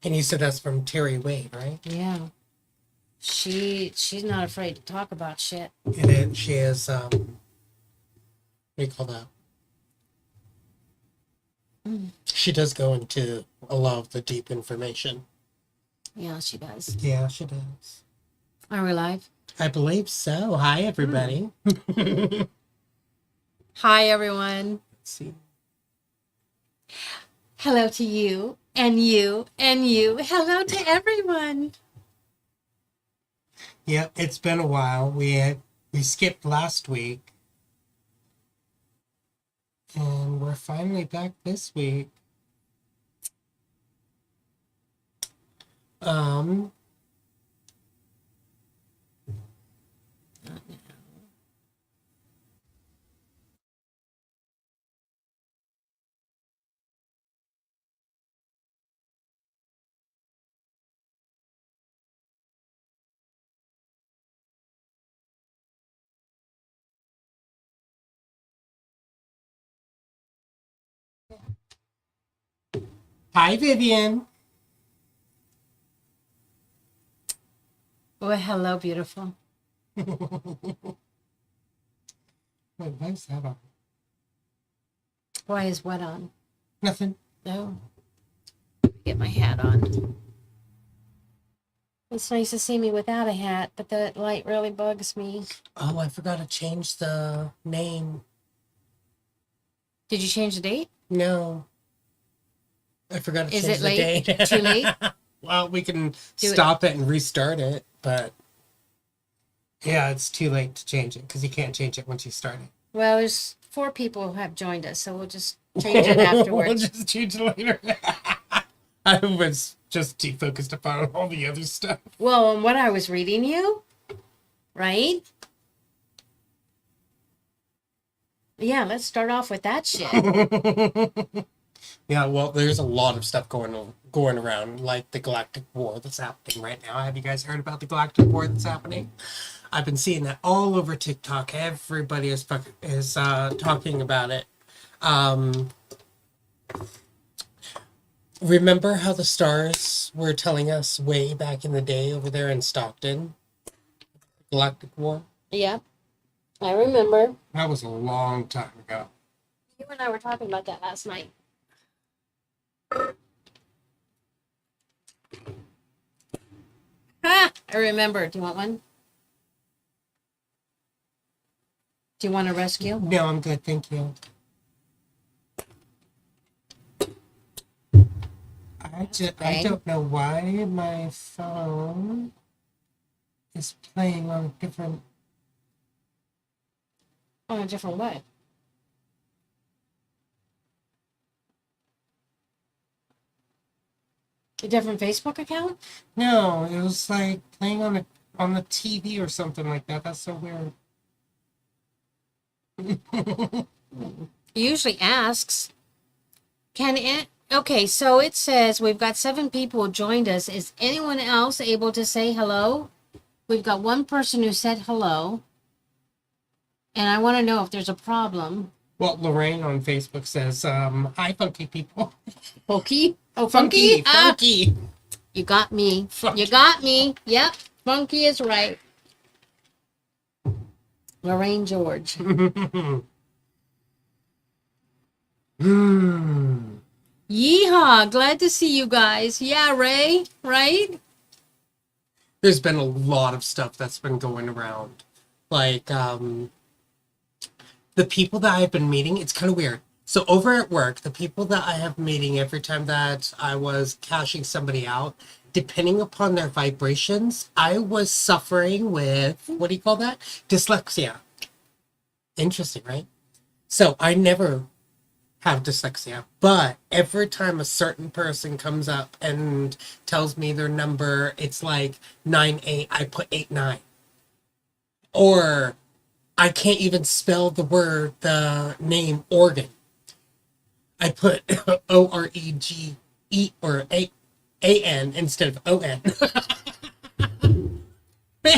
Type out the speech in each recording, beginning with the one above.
And you said that's from Terry Wade, right? Yeah. She's not afraid to talk about shit. She is, what do you call that? She does go into a lot of the deep information. Yeah, she does. Yeah, she does. Are we live? I believe so. Hi, everybody. Hi, everyone. Let's see. Hello to you, and you, and you. Hello to everyone. Yep, it's been a while. We skipped last week. And we're finally back this week. Hi, Vivian. Well, hello, beautiful. Wait, why's that on? Why is what on? Nothing. No. Get my hat on. It's nice to see me without a hat, but that light really bugs me. Oh, I forgot to change the name. Did you change the date? No. I forgot to Is change it the late? date. Too late? Well, we can stop it and restart it, but yeah, it's too late to change it because you can't change it once you start it. Well, there's 4 people who have joined us, so we'll just change it afterwards. We'll just change it later. I was just too focused upon all the other stuff. Well, on what I was reading you, right? Yeah, let's start off with that shit. Yeah, well, there's a lot of stuff going around, like the galactic war that's happening right now. Have you guys heard about the galactic war that's happening? I've been seeing that all over TikTok. Everybody is talking about it. Remember how the stars were telling us way back in the day over there in Stockton? Galactic war? Yep, I remember. That was a long time ago. You and I were talking about that last night. Ha! I remember. Do you want one? Do you want a rescue? No, I'm good, thank you. I don't know why my phone is playing on a different... On a different way. A different Facebook account? No, it was like playing on the TV or something like that. That's so weird. It usually asks, can it... Okay, so it says we've got 7 people who joined us. Is anyone else able to say hello? We've got 1 person who said hello. And I want to know if there's a problem. Well, Lorraine on Facebook says, hi, funky people. Funky? Oh, funky? Funky. You got me. Funky. You got me. Yep, funky is right. Lorraine George. Yeehaw, glad to see you guys. Yeah, Ray, right? There's been a lot of stuff that's been going around. Like, the people that I've been meeting, it's kind of weird. So over at work, the people that I have meeting every time that I was cashing somebody out, depending upon their vibrations, I was suffering with, what do you call that? Dyslexia. Interesting, right? So I never have dyslexia, but every time a certain person comes up and tells me their number, it's like 98, I put 89. Or I can't even spell the name organ. I put O-R-E-G-E or A-N instead of O-N.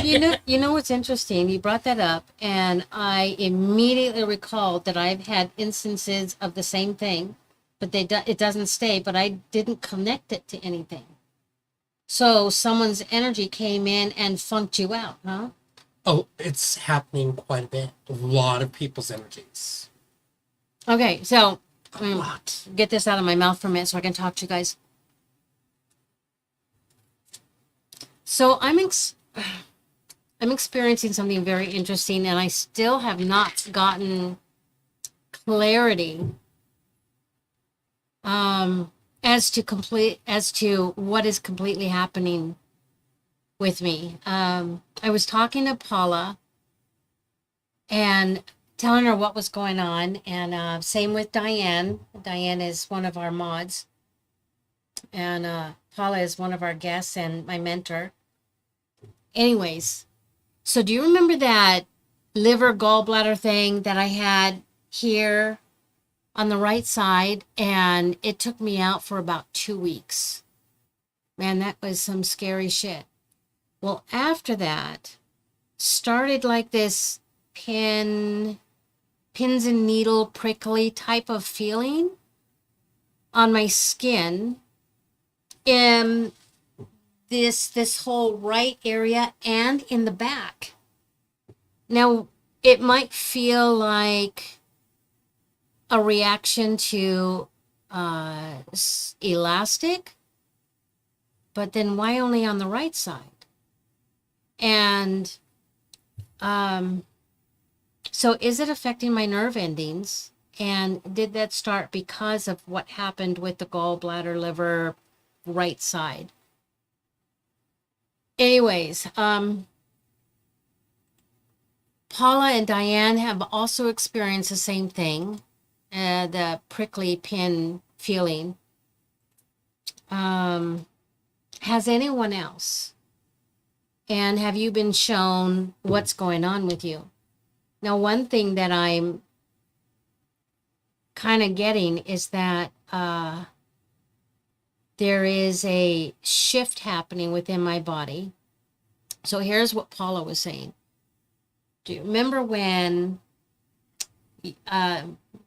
You know what's interesting? You brought that up, and I immediately recalled that I've had instances of the same thing, but it doesn't stay, but I didn't connect it to anything. So someone's energy came in and funked you out, huh? Oh, it's happening quite a bit. A lot of people's energies. Okay, so A lot. get this out of my mouth for a minute so I can talk to you guys. So I'm experiencing something very interesting, and I still have not gotten clarity as to what is completely happening with me. I was talking to Paula and telling her what was going on, and same with Diane. Diane is one of our mods, and Paula is one of our guests and my mentor. Anyways, so do you remember that liver gallbladder thing that I had here on the right side, and it took me out for about 2 weeks? Man, that was some scary shit. Well, after that, started like this pins and needle prickly type of feeling on my skin in this whole right area and in the back. Now, it might feel like a reaction to elastic, but then why only on the right side? And so is it affecting my nerve endings? And did that start because of what happened with the gallbladder, liver, right side? Anyways, Paula and Diane have also experienced the same thing, the prickly pin feeling. Has anyone else? And have you been shown what's going on with you? Now, one thing that I'm kind of getting is that there is a shift happening within my body. So here's what Paula was saying. Do you remember when,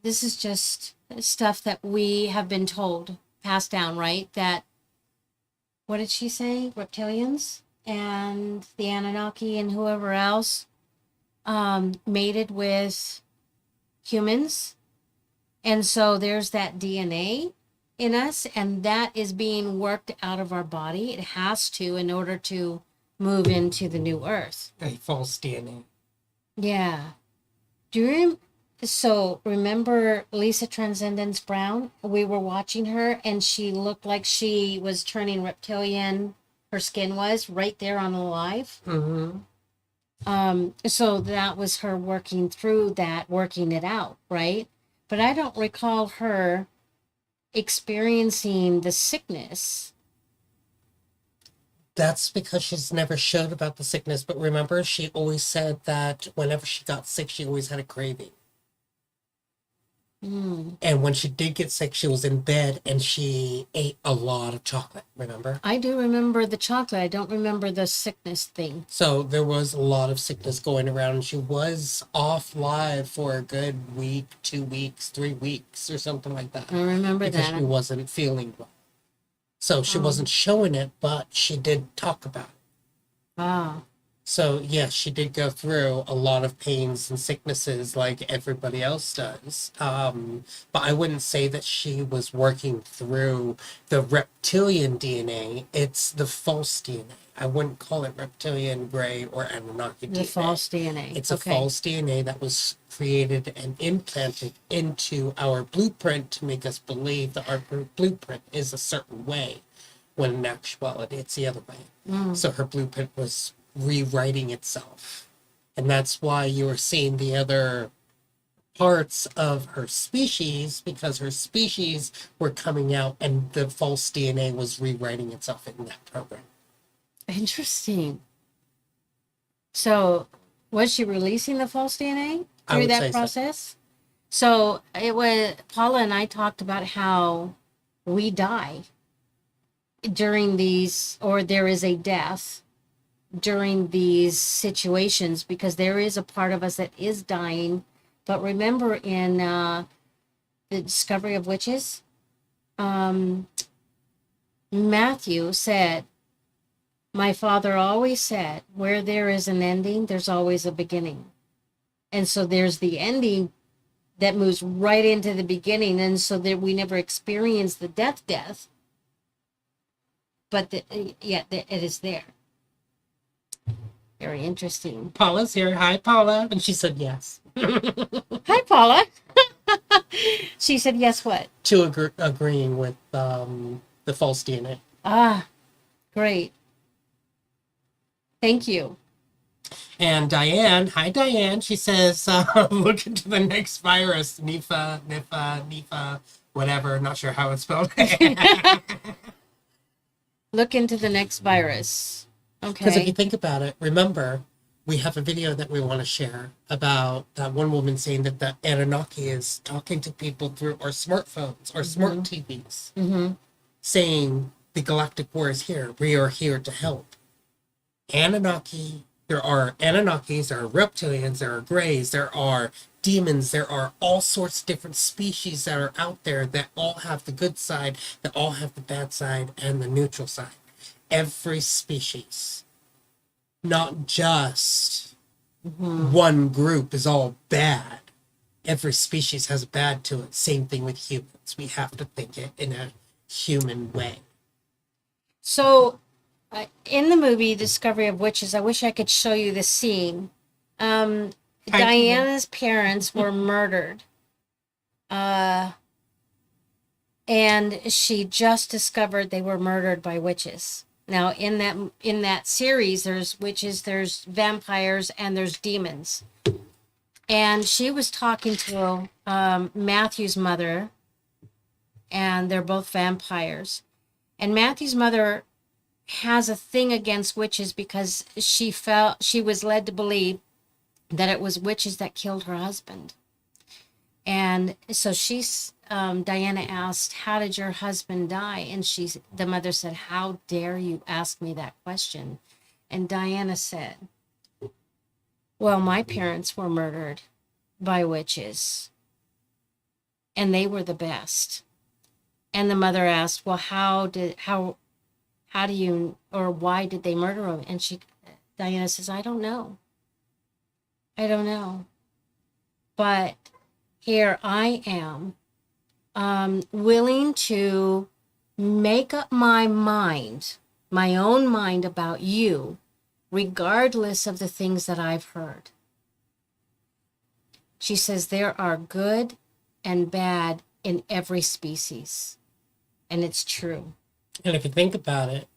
this is just stuff that we have been told, passed down, right? That, what did she say? Reptilians and the Anunnaki and whoever else mated with humans. And so there's that DNA in us, and that is being worked out of our body. It has to, in order to move into the new earth. A false DNA. Yeah. Do you so remember Lisa Transcendence Brown? We were watching her, and she looked like she was turning reptilian. Her skin was right there on the live. Mm-hmm. So that was her working through that, working it out, right? But I don't recall her experiencing the sickness. That's because she's never showed about the sickness. But remember, she always said that whenever she got sick, she always had a craving. And when she did get sick, she was in bed and she ate a lot of chocolate, remember? I do remember the chocolate. I don't remember the sickness thing. So there was a lot of sickness going around, and she was off live for a good week, 2 weeks, 3 weeks, or something like that. I remember because that. she wasn't feeling well. So she wasn't showing it, but she did talk about it. Ah. So yes, she did go through a lot of pains and sicknesses like everybody else does. But I wouldn't say that she was working through the reptilian DNA. It's the false DNA. I wouldn't call it reptilian, gray, or Anunnaki The DNA. false DNA. It's a false DNA that was created and implanted into our blueprint to make us believe that our blueprint is a certain way, when in actuality it's the other way. So her blueprint was rewriting itself. And that's why you were seeing the other parts of her species, because her species were coming out and the false DNA was rewriting itself in that program. Interesting. So was she releasing the false DNA I through would say that so. process? So it was, Paula and I talked about how we die during these, or there is a death during these situations, because there is a part of us that is dying. But remember in the discovery of witches, Matthew said My father always said, where there is an ending, there's always a beginning. And so there's the ending that moves right into the beginning. And so that we never experience the death, but yet it is there. Very interesting. Paula's here. Hi, Paula. And she said yes. Hi, Paula. She said yes, what? To agreeing with the false DNA. Ah, great. Thank you. And Diane, hi Diane, she says, look into the next virus, Nifa, whatever, not sure how it's spelled. Look into the next virus. Because if you Okay. think about it, remember, we have a video that we want to share about that one woman saying that the Anunnaki is talking to people through our smartphones or smart TVs, Mm-hmm. saying the galactic war is here. We are here to help. Anunnaki, there are Anunnakis, there are reptilians, there are greys, there are demons, there are all sorts of different species that are out there that all have the good side, that all have the bad side, and the neutral side. Every species, not just one group is all bad. Every species has a bad to it. Same thing with humans. We have to think it in a human way. So, in the movie Discovery of Witches, I wish I could show you the scene. Diana's parents were murdered. And she just discovered they were murdered by witches. Now, in that series, there's witches, there's vampires, and there's demons. And she was talking to Matthew's mother, and they're both vampires. And Matthew's mother has a thing against witches because she was led to believe that it was witches that killed her husband. And so Diana asked, how did your husband die? And the mother said, how dare you ask me that question? And Diana said, well, my parents were murdered by witches, and they were the best. And the mother asked, well, how do you, or why did they murder him? And Diana says, I don't know. But here I am, willing to make up my own mind about you, regardless of the things that I've heard. She says there are good and bad in every species. And it's true. And if you think about it,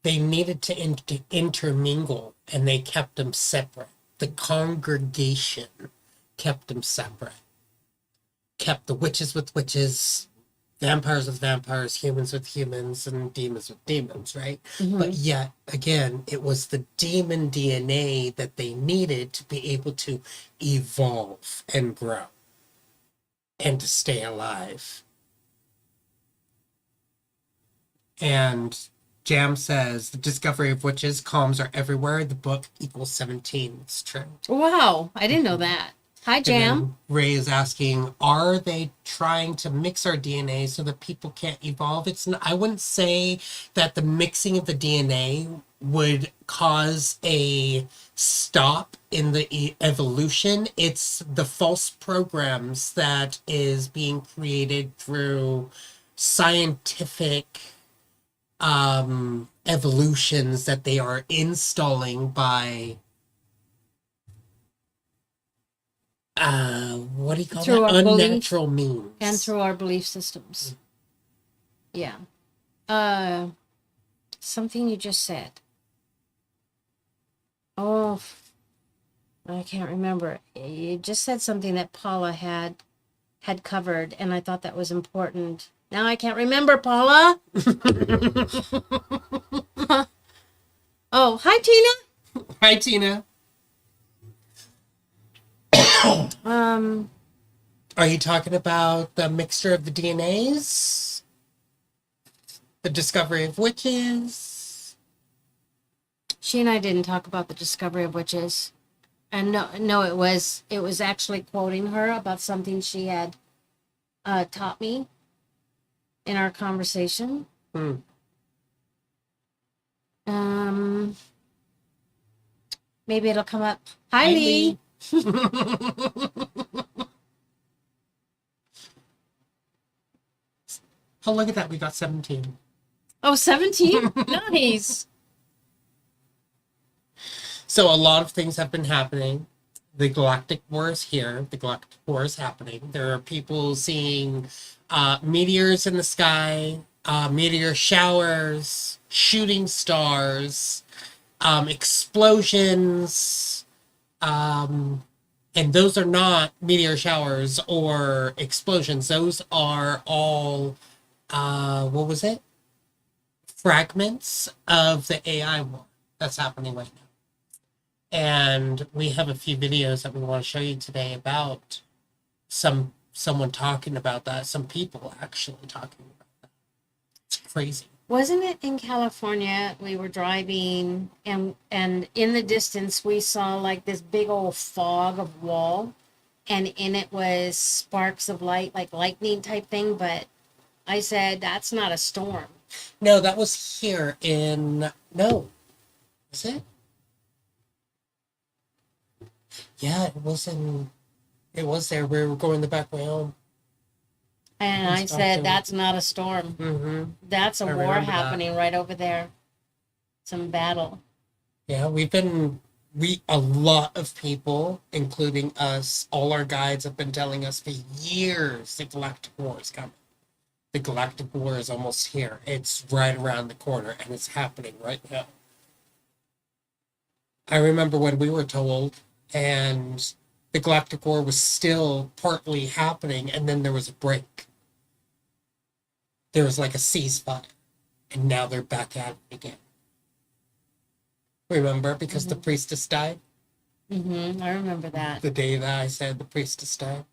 they needed to intermingle, and they kept them separate. The congregation kept them separate. Kept the witches with witches, vampires with vampires, humans with humans, and demons with demons, right? Mm-hmm. But yet, again, it was the demon DNA that they needed to be able to evolve and grow and to stay alive. And Jam says, the discovery of witches, calms are everywhere. The book equals 17. It's true. Wow, I didn't know that. Hi, Jam. And then Ray is asking, are they trying to mix our DNA so that people can't evolve? I wouldn't say that the mixing of the DNA would cause a stop in the evolution. It's the false programs that is being created through scientific evolutions that they are installing by what do you call Through that? our belief Unnatural means. and through our belief systems. Yeah. Something you just said. Oh, I can't remember. You just said something that Paula had covered, and I thought that was important. Now I can't remember, Paula. Oh, hi, Tina. Hi, Tina. Are you talking about the mixture of the DNAs? The discovery of witches? She and I didn't talk about the discovery of witches. And no, it was actually quoting her about something she had taught me in our conversation. Maybe it'll come up. Hi, Hi, Lee. Oh, look at that. We got 17. Oh, 17? Nice. So a lot of things have been happening. The galactic war is here. The galactic war is happening. There are people seeing meteors in the sky, meteor showers, shooting stars, explosions, and those are not meteor showers or explosions. Those are all, what was it? Fragments of the AI war that's happening right now. And we have a few videos that we want to show you today about someone talking about that, some people actually talking about that. It's crazy. Wasn't it in California? We were driving, and in the distance we saw like this big old fog of wall, and in it was sparks of light, like lightning type thing. But I said that's not a storm. No, that was here in no. Was it? Yeah, it was there. We were going the back way home. And I said that's not a storm. Mm-hmm. That's a war happening right over there. Some battle. Yeah, a lot of people, including us, all our guides have been telling us for years the galactic war is coming. The galactic war is almost here. It's right around the corner, and it's happening right now. I remember when we were told, and the galactic war was still partly happening, and then there was a break. There was like a ceasefire, and now they're back at it again. Remember, because the priestess died? Mm-hmm. I remember that. The day that I said the priestess died.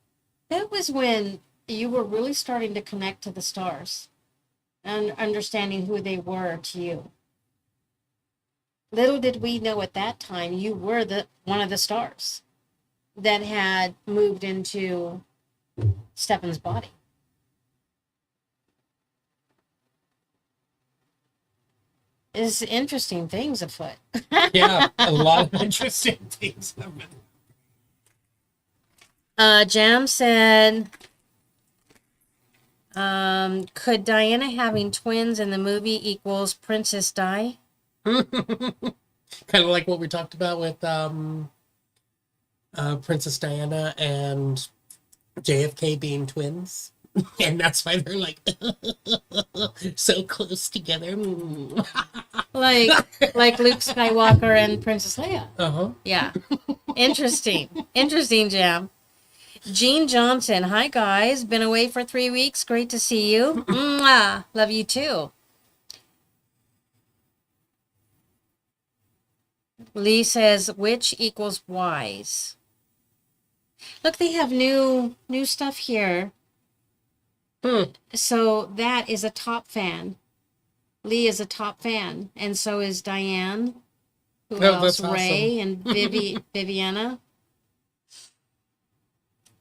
That was when you were really starting to connect to the stars and understanding who they were to you. Little did we know at that time you were one of the stars that had moved into Stefan's body. There's interesting things afoot. Yeah, a lot of interesting things have been. Jam said, could Diana having twins in the movie equals Princess Di? Kind of like what we talked about with Princess Diana and JFK being twins. And that's why they're like so close together. like Luke Skywalker and Princess Leia. Uh-huh. Yeah. Interesting, Jam. Jean Johnson. Hi, guys. Been away for 3 weeks. Great to see you. Mwah. Love you, too. Lee says, which equals wise? Look, they have new stuff here. So that is a top fan. Lee is a top fan. And so is Diane. Who else? Ray and Viviana.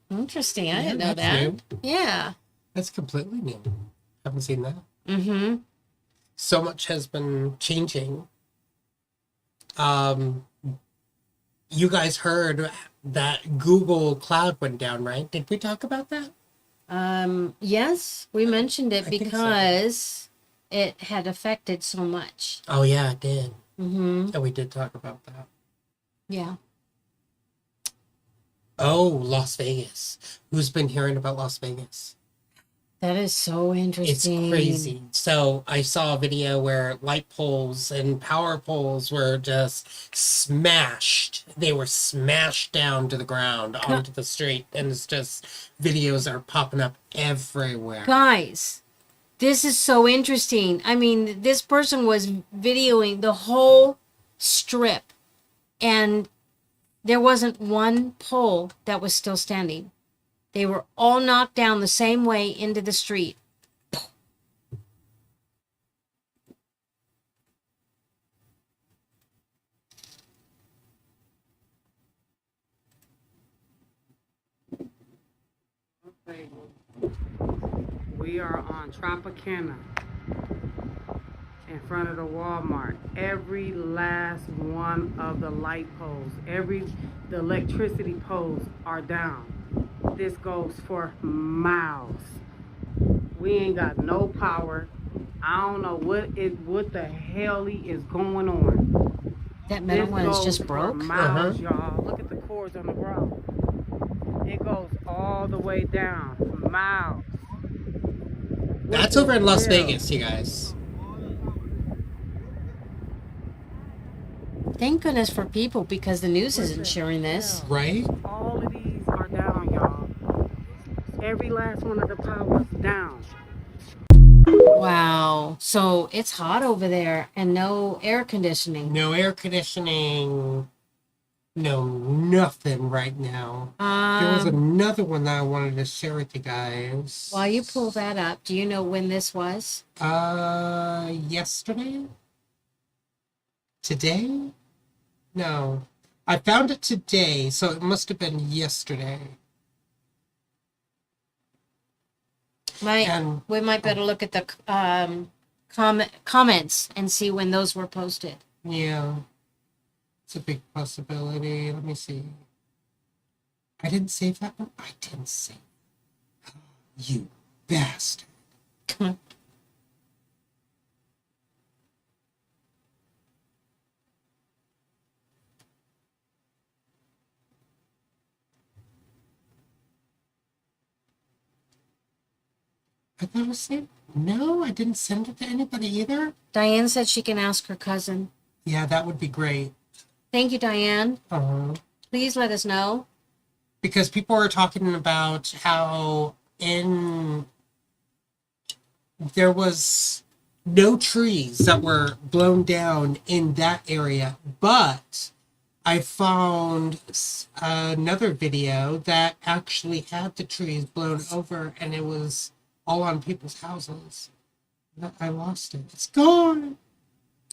Interesting. I didn't know that. New. Yeah. That's completely new. Haven't seen that. Mm-hmm. So much has been changing. You guys heard that Google Cloud went down, right? Did we talk about that? Yes, we mentioned it I think so. because it had affected so much. Oh, yeah, it did. Mm-hmm. And we did talk about that. Yeah. Oh, Las Vegas. Who's been hearing about Las Vegas? That is so interesting. It's crazy. So I saw a video where light poles and power poles were just smashed. They were smashed down to the ground onto the street. And it's just videos are popping up everywhere. Guys, this is so interesting. I mean, this person was videoing the whole strip, and there wasn't one pole that was still standing. They were all knocked down the same way into the street. We are on Tropicana, in front of the Walmart. Every last one of the light poles, the electricity poles are down. This goes for miles. We ain't got no power. I don't know what the hell is going on. That metal one is just for broke. miles, y'all. Look at the cords on the ground. It goes all the way down, miles. That's over in Las Vegas, you guys. Thank goodness for people, because the news isn't sharing this. Right? All of these are down, y'all. Every last one of the powers down. Wow. So it's hot over there and no air conditioning. No air conditioning. No, nothing right now. There was another one that I wanted to share with you guys. While you pull that up, do you know when this was? Yesterday? Today? No. I found it today, so it must have been yesterday. We might better look at the comments and see when those were posted. Yeah. It's a big possibility. Let me see. I didn't save that one? I didn't save it. You bastard. I thought I was saved. No, I didn't send it to anybody either. Diane said she can ask her cousin. Yeah, that would be great. Thank you, Diane. Please let us know. Because people are talking about how there was no trees that were blown down in that area, but I found another video that actually had the trees blown over, and it was all on people's houses. I lost it. It's gone.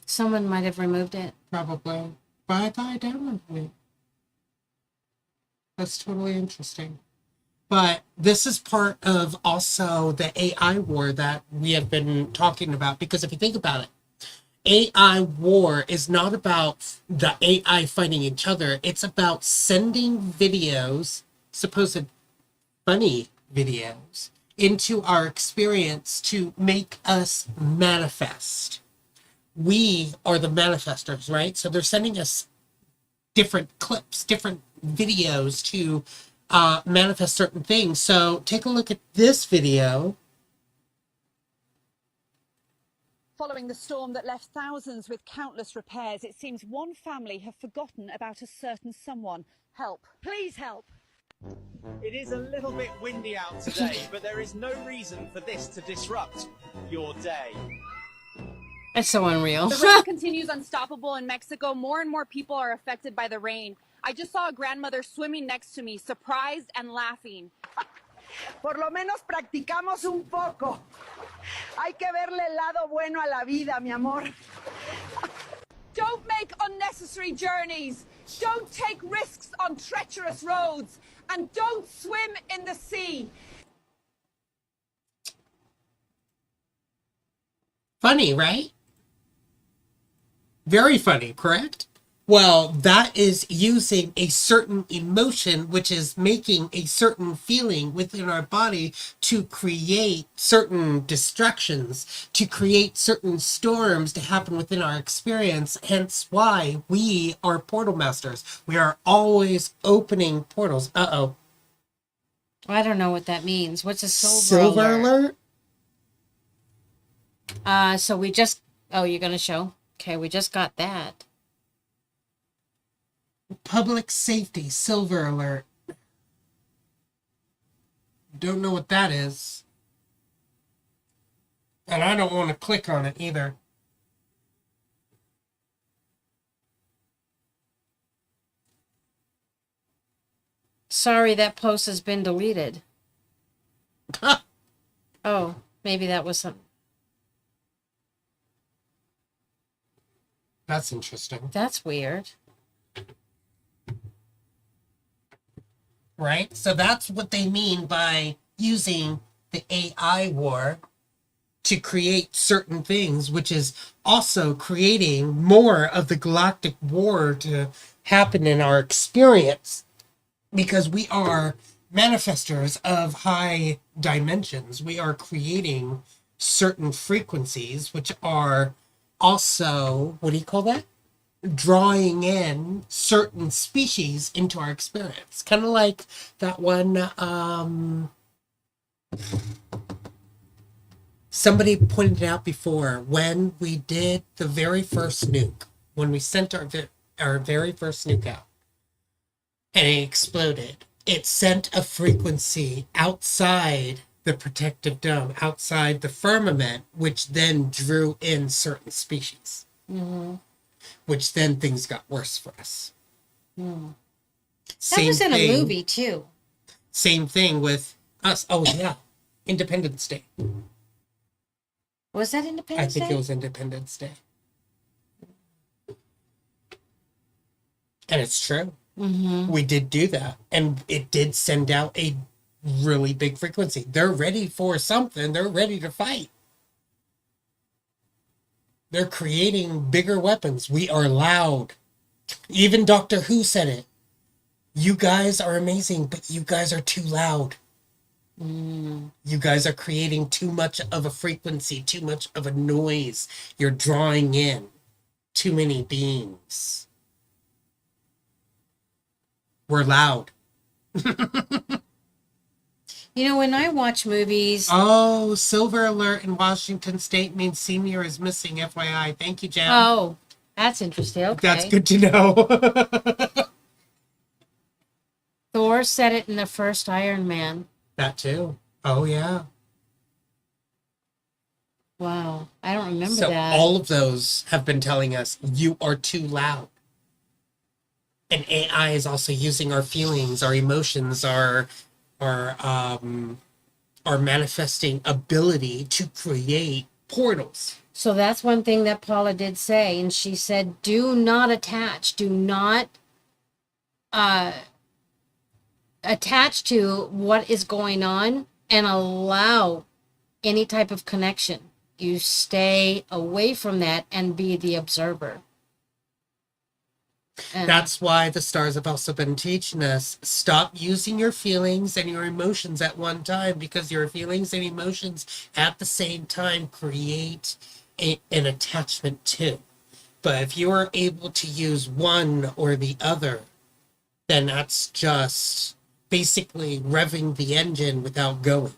Someone might have removed it. Probably. But I thought I downloaded it. That's totally interesting. But this is part of also the AI war that we have been talking about. Because if you think about it, AI war is not about the AI fighting each other. It's about sending videos, supposed funny videos, into our experience to make us manifest. We are the manifestors, right? So they're sending us different clips, different videos to manifest certain things. So take a look at this video. Following the storm that left thousands with countless repairs, it seems one family have forgotten about a certain someone. Help. Please help. It is a little bit windy out today, but there is no reason for this to disrupt your day. That's so unreal. The rain continues unstoppable in Mexico. More and more people are affected by the rain. I just saw a grandmother swimming next to me, surprised and laughing. Por lo menos practicamos un poco. Hay que verle el lado bueno a la vida, mi amor. Don't make unnecessary journeys. Don't take risks on treacherous roads. And don't swim in the sea. Funny, right? Very funny, correct? Well, that is using a certain emotion, which is making a certain feeling within our body to create certain distractions, to create certain storms to happen within our experience. Hence why we are portal masters. We are always opening portals. Uh-oh. I don't know what that means. What's a Silver alert? So we just... Oh, you're going to show? Okay, we just got that. Public safety, silver alert. Don't know what that is. And I don't want to click on it either. Sorry, that post has been deleted. Oh, maybe that was something. That's interesting. That's weird. Right? So that's what they mean by using the AI war to create certain things, which is also creating more of the galactic war to happen in our experience, because we are manifestors of high dimensions. We are creating certain frequencies, which are also, what do you call that? Drawing in certain species into our experience. Kind of like that one, somebody pointed out before, when we did the very first nuke, when we sent our very first nuke out, and it exploded, it sent a frequency outside the protective dome, outside the firmament, which then drew in certain species. Which then things got worse for us. That Same was in thing, a movie too. Same thing with us. Oh yeah, Independence Day. Was that I Independence think Day? it was Independence Day. And it's true. We did do that. And it did send out a really big frequency. They're ready for something. They're ready to fight. They're creating bigger weapons. We are loud. Even Doctor Who said it. You guys are amazing, but you guys are too loud. You guys are creating too much of a frequency, too much of a noise. You're drawing in too many beings. We're loud. You know, when I watch movies, Oh, silver alert in Washington State means senior is missing, FYI. Thank you, Jen. oh, that's interesting. Okay. That's good to know. Thor said it in the first Iron Man. That too. Oh, yeah. Wow. I don't remember So that. all of those have been telling us you are too loud. And AI is also using our feelings, our emotions, our manifesting ability to create portals. So that's one thing that Paula did say. And she said, do not attach. Do not attach to what is going on and allow any type of connection. You stay away from that and be the observer. And That's why the stars have also been teaching us, stop using your feelings and your emotions at one time, because your feelings and emotions at the same time create an attachment too. But if you are able to use one or the other, then that's just basically revving the engine without going.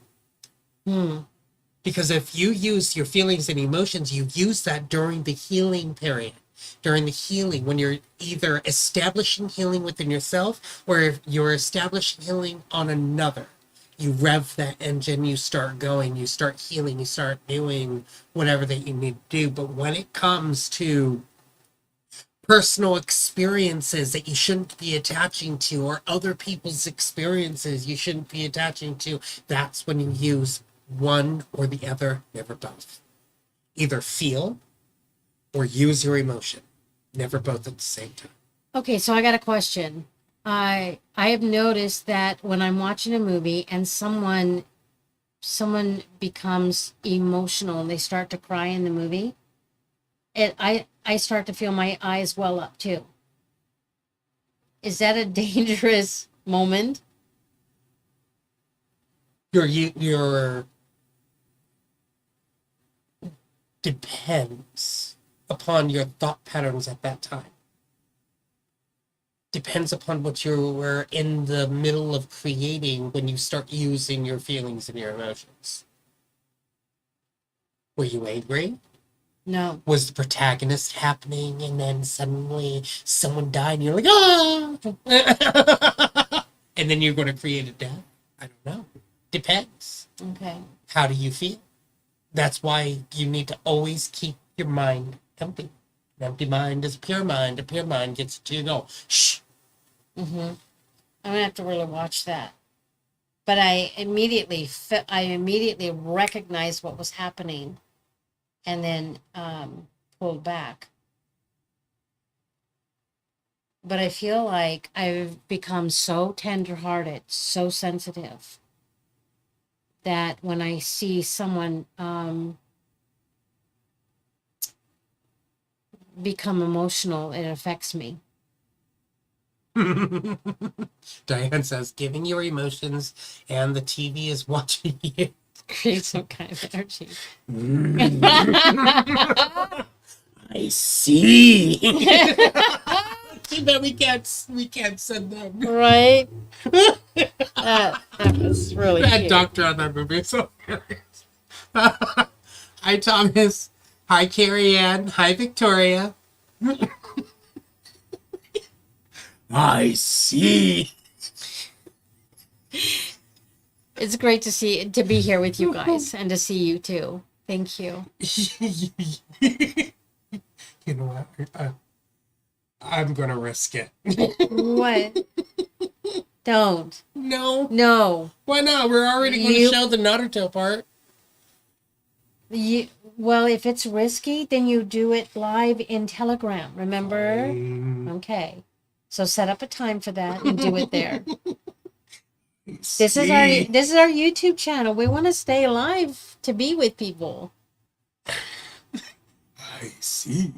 Because if you use your feelings and emotions, you use that during the healing period. During the healing, when you're either establishing healing within yourself or if you're establishing healing on another. You rev that engine, you start going, you start healing, you start doing whatever that you need to do. But when it comes to personal experiences that you shouldn't be attaching to, or other people's experiences you shouldn't be attaching to, that's when you use one or the other, never both. Either feel or use your emotion, never both at the same time. okay, so I got a question. I have noticed that when I'm watching a movie and someone becomes emotional and they start to cry in the movie, I start to feel my eyes well up too. Is that a dangerous moment? Your depends upon your thought patterns at that time. Depends upon what you were in the middle of creating when you start using your feelings and your emotions. Were you angry? No. Was the protagonist happening and then suddenly someone died and you're like, ah! And then you're going to create a death? I don't know. Depends. Okay. How do you feel? That's why you need to always keep your mind empty. An empty mind is a pure mind. A pure mind gets you to go, shh. I'm gonna have to really watch that. But I immediately recognized what was happening, and then pulled back. But I feel like I've become so tenderhearted, so sensitive, that when I see someone become emotional. It affects me. Diane says, giving your emotions and the TV is watching you. Create some kind of energy. I see. Too bad we can't send them. Right? That was really That cute. doctor on that movie is so hilarious. Hi, Thomas. Hi, Carrie Ann. Hi, Victoria. I see. It's great to be here with you guys and to see you too. Thank you. You know what? I'm gonna risk it. What? Don't. No. No. Why not? We're already going to show the Naruto part. Well, if it's risky, then you do it live in Telegram. Remember? Okay. So set up a time for that and do it there. This is our YouTube channel. We want to stay alive to be with people. I see.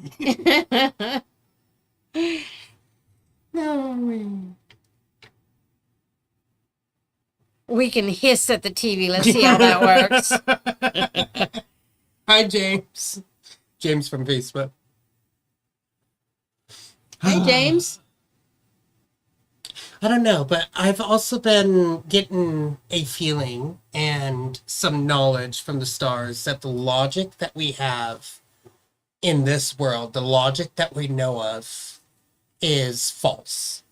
We can hiss at the TV. Let's see how that works. Hi, James. James from Facebook. Hi, James. I don't know, but I've also been getting a feeling and some knowledge from the stars that the logic that we have in this world, the logic that we know of, is false.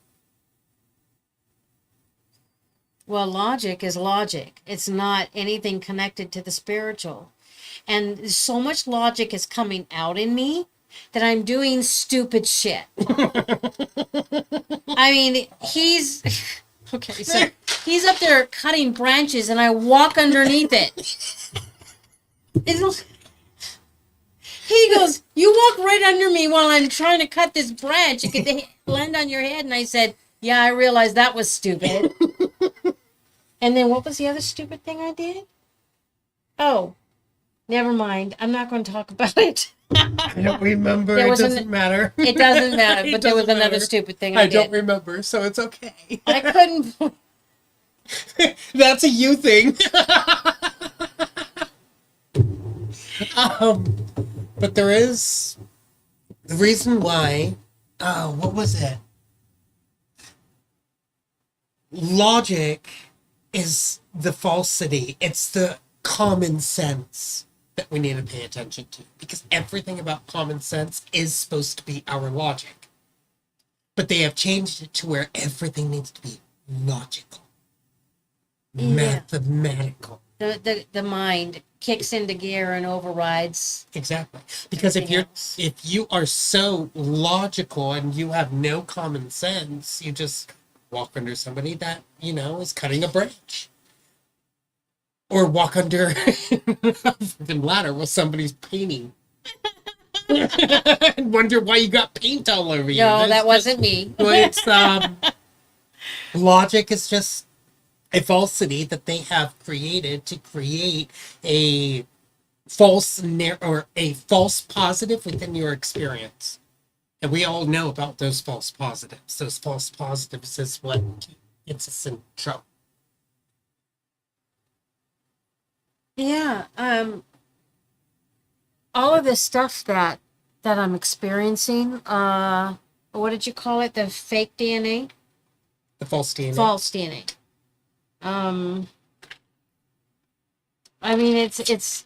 Well, logic is logic. It's not anything connected to the spiritual. And so much logic is coming out in me that I'm doing stupid shit. I mean, he's up there cutting branches and I walk underneath it. He goes, you walk right under me while I'm trying to cut this branch. It could land on your head. And I said, yeah, I realized that was stupid. And then what was the other stupid thing I did? Oh, never mind. I'm not going to talk about it. I don't remember. It doesn't matter. It doesn't matter, but there was another stupid thing I did. don't remember, so it's okay. I couldn't. That's a you thing. But there is the reason why. What was it? Logic is the falsity. It's the common sense that we need to pay attention to, because everything about common sense is supposed to be our logic. But they have changed it to where everything needs to be logical, mathematical. The mind kicks into gear and overrides. Exactly. Because if you are so logical and you have no common sense, you just walk under somebody that, is cutting a branch. Or walk under a freaking ladder while somebody's painting. And wonder why you got paint all over you. No, that wasn't me. It's logic is just a falsity that they have created to create a false positive within your experience. And we all know about those false positives. Those false positives is what gets us in trouble. Yeah. All of this stuff that I'm experiencing, what did you call it? The fake DNA? The false DNA. False DNA. I mean, it's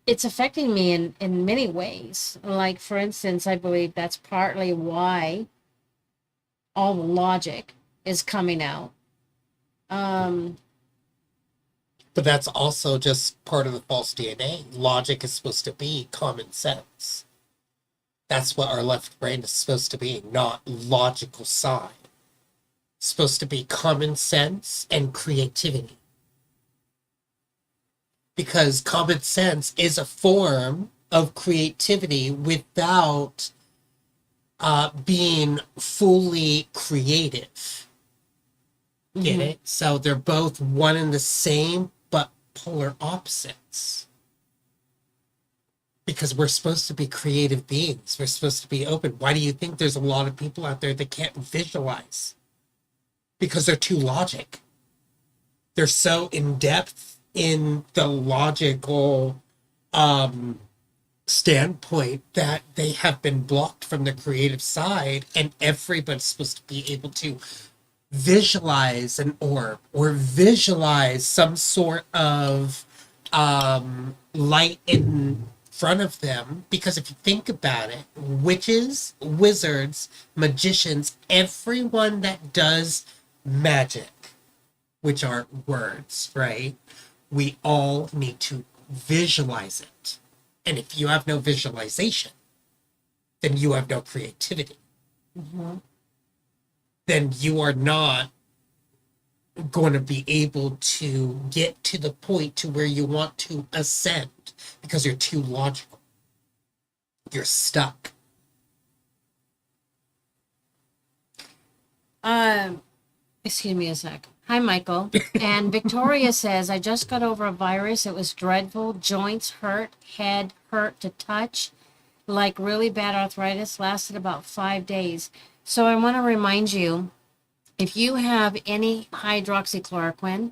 affecting me in many ways. Like, for instance, I believe that's partly why all the logic is coming out. But that's also just part of the false DNA. Logic is supposed to be common sense. That's what our left brain is supposed to be, not logical side. It's supposed to be common sense and creativity. Because common sense is a form of creativity without being fully creative. Get it? So they're both one and the same, but polar opposites. because we're supposed to be creative beings. We're supposed to be open. Why do you think there's a lot of people out there that can't visualize? Because they're too logic. They're so in depth in the logical standpoint that they have been blocked from the creative side, and everybody's supposed to be able to visualize an orb or visualize some sort of light in front of them. Because if you think about it, witches, wizards, magicians, everyone that does magic, which are words, right? We all need to visualize it. And if you have no visualization, then you have no creativity. Then you are not going to be able to get to the point to where you want to ascend, because you're too logical. You're stuck. Excuse me a sec. Hi, Michael. And Victoria says, I just got over a virus. It was dreadful. Joints hurt, head hurt to touch, like really bad arthritis. Lasted about 5 days. So I want to remind you, if you have any hydroxychloroquine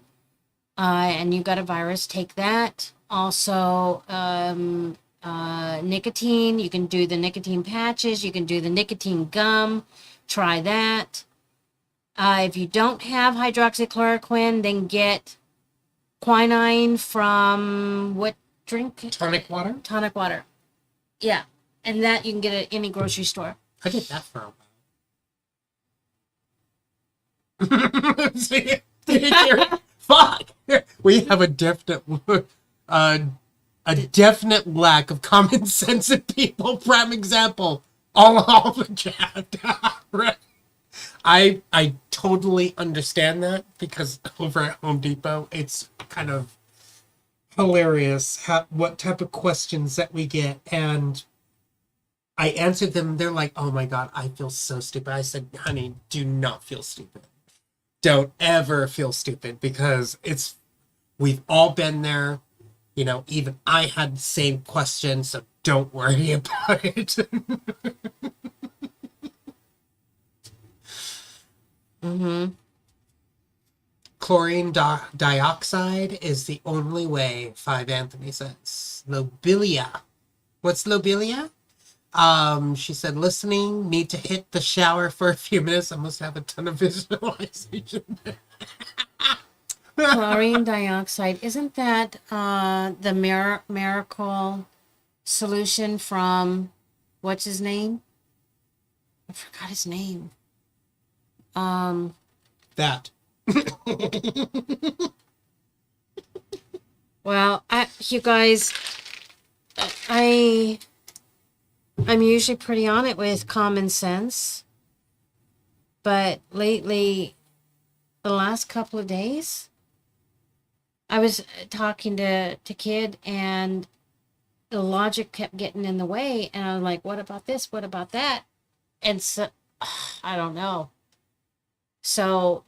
and you got a virus, take that. Also, nicotine. You can do the nicotine patches. You can do the nicotine gum. Try that. If you don't have hydroxychloroquine, then get quinine from what drink? Tonic water? Tonic water. Yeah. And that you can get at any grocery store. I did that for a while. See, fuck. We have a definite lack of common sense in people. Prime example. All the chat. Right. I totally understand that, because over at Home Depot, it's kind of hilarious what type of questions that we get. And I answered them. They're like, oh my God, I feel so stupid. I said, honey, do not feel stupid. Don't ever feel stupid, because we've all been there. You know, even I had the same question, so don't worry about it. Chlorine dioxide is the only way, 5 Anthony says. Lobelia. What's lobelia? She said, listening, need to hit the shower for a few minutes. I must have a ton of visualization there. Chlorine dioxide. Isn't that the miracle solution from, what's his name? I forgot his name. That. Well, you guys, I'm usually pretty on it with common sense, but lately, the last couple of days, I was talking to Kidd, and the logic kept getting in the way, and I was like, what about this? What about that? And so, I don't know. So,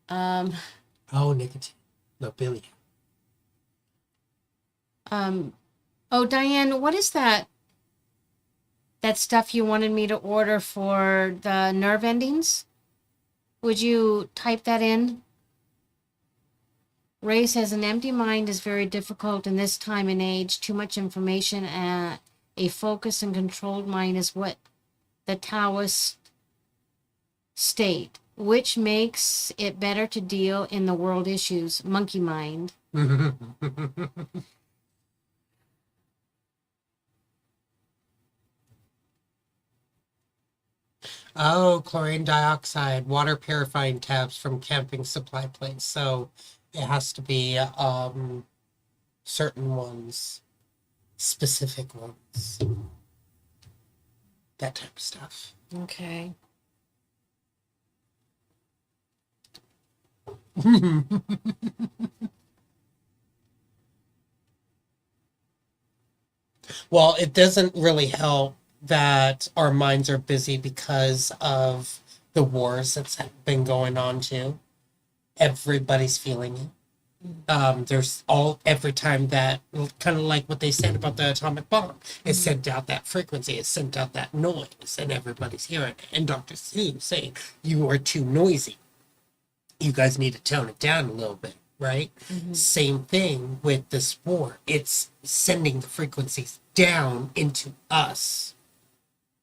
oh, nicotine. Lobelia. Oh, Diane, what is that? That stuff you wanted me to order for the nerve endings? Would you type that in? Ray says, an empty mind is very difficult in this time and age. Too much information and a focused and controlled mind is what the Taoist state, which makes it better to deal in the world issues. Monkey mind. Oh, chlorine dioxide, water purifying tabs from camping supply place. So it has to be certain ones, specific ones, that type of stuff. Okay. Well, it doesn't really help that our minds are busy because of the wars that's been going on too. Everybody's feeling it. There's every time that, kind of like what they said about the atomic bomb, it sent out that frequency, it sent out that noise, and everybody's hearing it. And Dr. Sue saying, you are too noisy. You guys need to tone it down a little bit, right? Same thing with the spore. It's sending the frequencies down into us.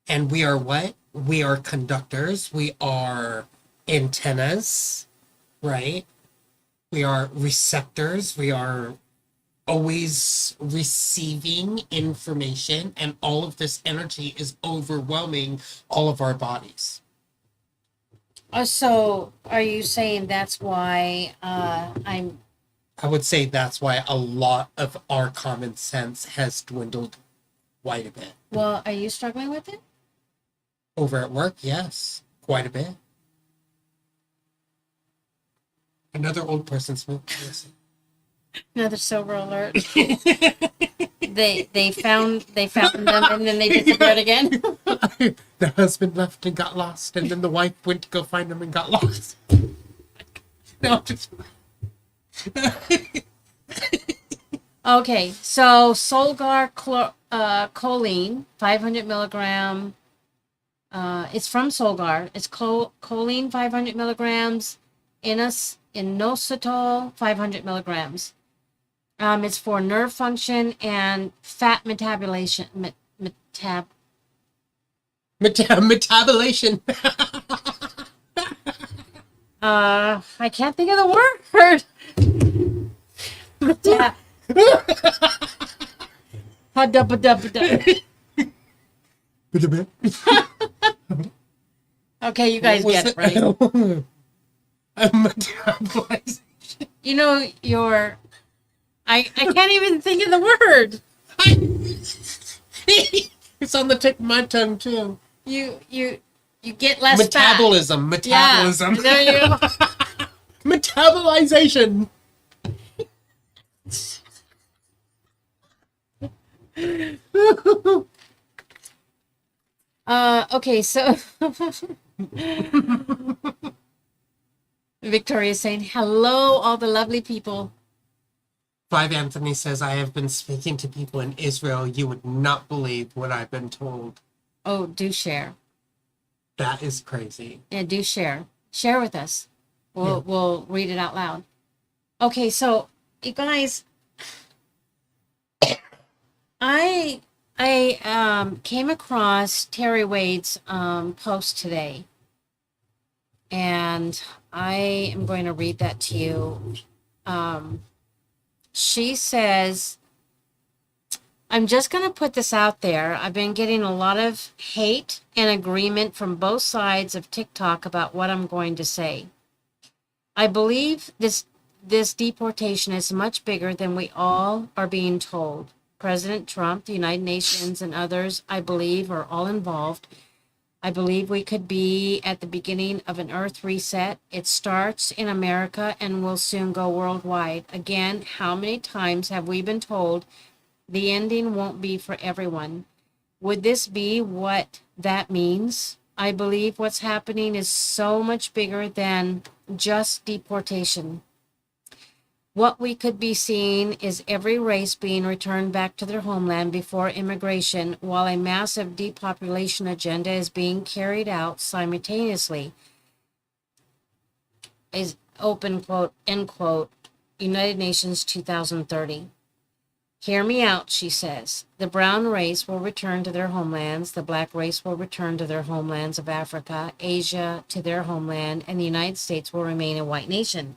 And we are what? We are conductors. We are antennas, right? We are receptors. We are always receiving information, and all of this energy is overwhelming all of our bodies. So are you saying that's why I would say that's why a lot of our common sense has dwindled quite a bit. well, are you struggling with it? Over at work, yes, quite a bit. Another old person's movie. Another silver alert. they found them and then they disappeared again. The husband left and got lost, and then the wife went to go find him and got lost. No, I'm just. Okay, so Solgar choline, 500 milligram. It's from Solgar. It's choline, 500 milligrams. Inositol, 500 milligrams. It's for nerve function and fat metabolization. Metabolization. I can't think of the word. Okay, you guys get it, right? Metabolization. You know, I can't even think of the word. It's on the tip of my tongue too. You get less Metabolism. fat. Metabolism. Yeah, there you go. Metabolization. Okay, so Victoria's saying, hello, all the lovely people. Five Anthony says, I have been speaking to people in Israel. You would not believe what I've been told. Oh, do share. That is crazy. Yeah, do share. Share with us. We'll read it out loud. Okay, so you guys, I came across Terry Wade's post today, and I am going to read that to you. She says, I'm just going to put this out there. I've been getting a lot of hate and agreement from both sides of TikTok about what I'm going to say. I believe this deportation is much bigger than we all are being told. President Trump, the United Nations, and others, I believe, are all involved. I believe we could be at the beginning of an earth reset. It starts in America and will soon go worldwide. Again, how many times have we been told the ending won't be for everyone? Would this be what that means? I believe what's happening is so much bigger than just deportation. What we could be seeing is every race being returned back to their homeland before immigration, while a massive depopulation agenda is being carried out simultaneously. Is open quote, end quote, United Nations 2030. Hear me out, she says. The brown race will return to their homelands. The black race will return to their homelands of Africa, Asia to their homeland, and the United States will remain a white nation.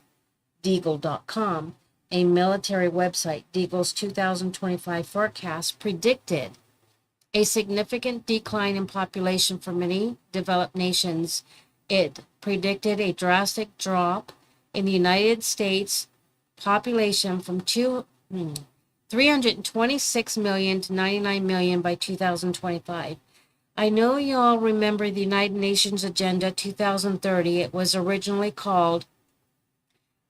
Deagle.com, a military website, Deagle's 2025 forecast predicted a significant decline in population for many developed nations. It predicted a drastic drop in the United States population from 326 million to 99 million by 2025. I know you all remember the United Nations Agenda 2030. It was originally called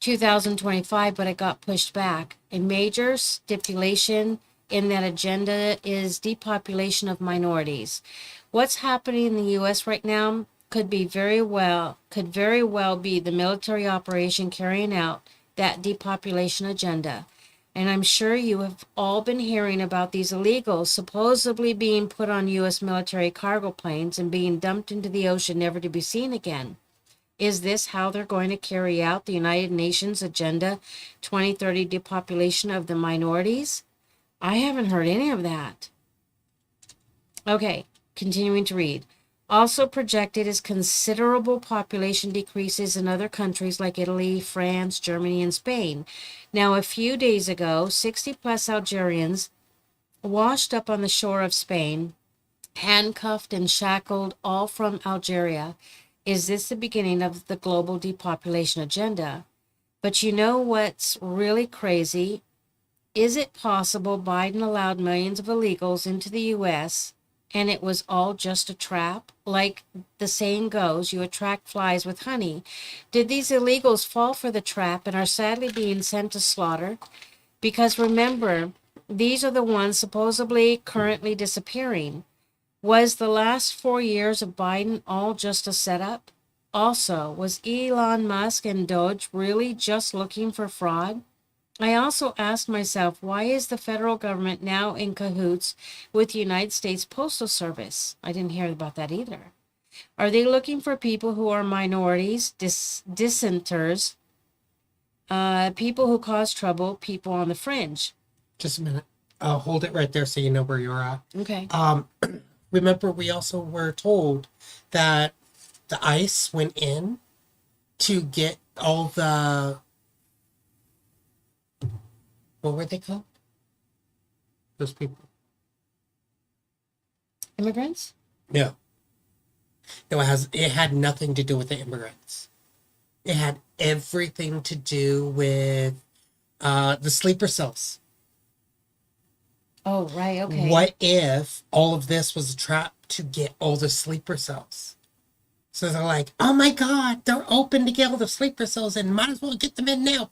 2025, but it got pushed back. A major stipulation in that agenda is depopulation of minorities. What's happening in the U.S. right now could very well be the military operation carrying out that depopulation agenda. And I'm sure you have all been hearing about these illegals supposedly being put on U.S. military cargo planes and being dumped into the ocean never to be seen again. Is this how they're going to carry out the United Nations Agenda 2030 depopulation of the minorities? I haven't heard any of that. Okay, continuing to read. Also projected is considerable population decreases in other countries like Italy, France, Germany, and Spain. Now, a few days ago, 60 plus Algerians washed up on the shore of Spain, handcuffed and shackled, all from Algeria. Is this the beginning of the global depopulation agenda? But you know what's really crazy? Is it possible Biden allowed millions of illegals into the U.S., and it was all just a trap? Like the saying goes, you attract flies with honey. Did these illegals fall for the trap and are sadly being sent to slaughter? Because remember, these are the ones supposedly currently disappearing. Was the last 4 years of Biden all just a setup? Also, was Elon Musk and Doge really just looking for fraud? I also asked myself, why is the federal government now in cahoots with the United States Postal Service? I didn't hear about that either. Are they looking for people who are minorities, dissenters, people who cause trouble, people on the fringe? Just a minute. I'll hold it right there so you know where you're at. Okay. Remember, we also were told that the ICE went in to get all the, what were they called? Those people. Immigrants? No. No, it had nothing to do with the immigrants. It had everything to do with the sleeper cells. Oh, right, okay. What if all of this was a trap to get all the sleeper cells? So they're like, oh my God, they're open to get all the sleeper cells in. Might as well get them in now.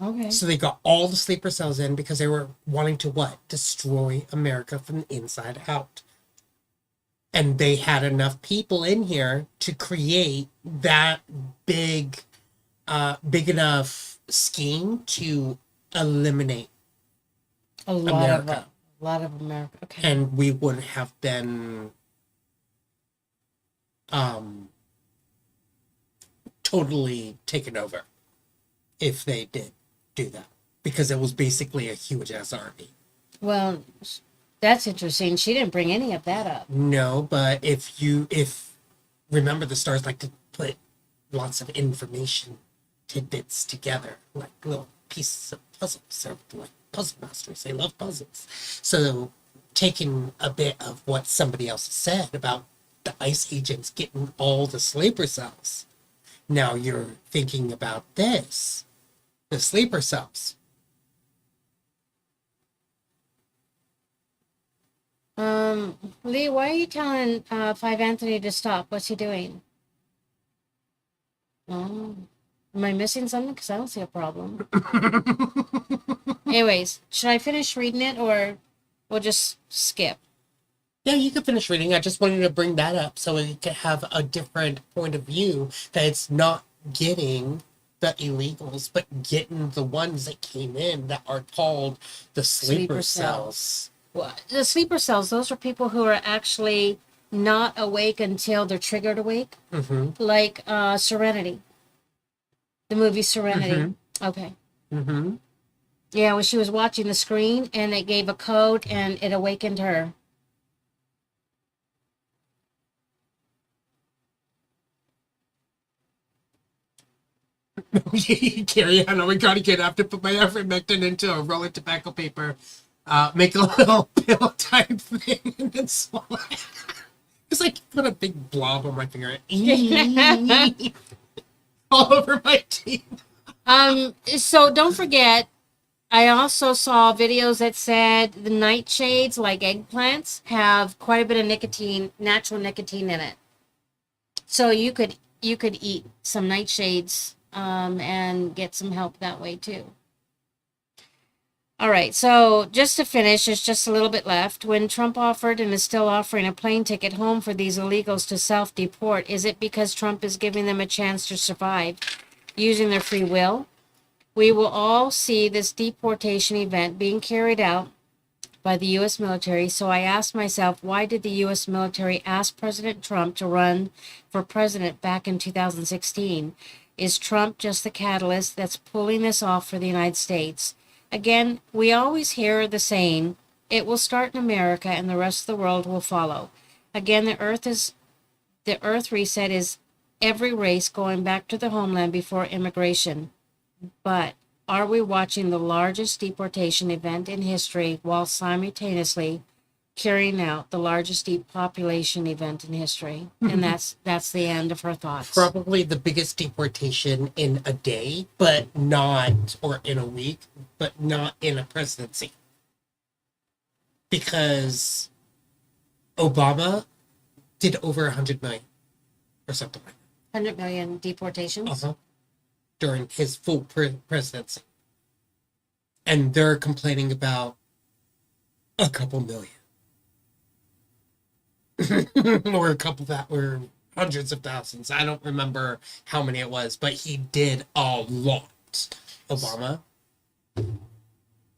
Okay. So they got all the sleeper cells in because they were wanting to what? Destroy America from the inside out. And they had enough people in here to create that big enough scheme to eliminate A lot America. of America. Okay. And we would have been totally taken over if they did do that, because it was basically a huge ass army. Well, that's interesting. She didn't bring any of that up. No, but if remember, the stars like to put lots of information tidbits together, like little pieces of puzzles. They're like puzzle masters. They love puzzles. So taking a bit of what somebody else said about the ICE agents getting all the sleeper cells. Now you're thinking about this, the sleeper cells. Lee, why are you telling Five Anthony to stop? What's he doing? Oh, am I missing something? Because I don't see a problem. Anyways, should I finish reading it or we'll just skip? Yeah, you can finish reading. I just wanted to bring that up so we could have a different point of view, that it's not getting the illegals, but getting the ones that came in that are called the sleeper cells. Well, the sleeper cells, those are people who are actually not awake until they're triggered awake. Mm-hmm. Like Serenity. The movie Serenity. Mm-hmm. Okay. Mm-hmm. Yeah, when she was watching the screen and it gave a code and it awakened her. Carrie, I know we gotta get up to put my ivermectin into a roll of tobacco paper, make a little pill type thing, and then swallow it. It's like put a big blob on my finger. All over my teeth. So don't forget, I also saw videos that said the nightshades, like eggplants, have quite a bit of nicotine, natural nicotine in it. So you could eat some nightshades and get some help that way too. All right, so just to finish, there's just a little bit left. When Trump offered and is still offering a plane ticket home for these illegals to self-deport, is it because Trump is giving them a chance to survive? using their free will. We will all see this deportation event being carried out by the U.S. military. So I asked myself, why did the U.S. military ask President Trump to run for president back in 2016? Is Trump just the catalyst that's pulling this off for the United States? Again, we always hear the saying, it will start in America and the rest of the world will follow. Again, the Earth reset is every race going back to the homeland before immigration. But are we watching the largest deportation event in history while simultaneously carrying out the largest depopulation event in history? And that's the end of her thoughts. Probably the biggest deportation in a day, but not, or in a week, but not in a presidency. Because Obama did over 100 million or something like 100 million deportations? that. During his full presidency. And they're complaining about a couple million. Or a couple that were hundreds of thousands. I don't remember how many it was, but he did a lot, Obama.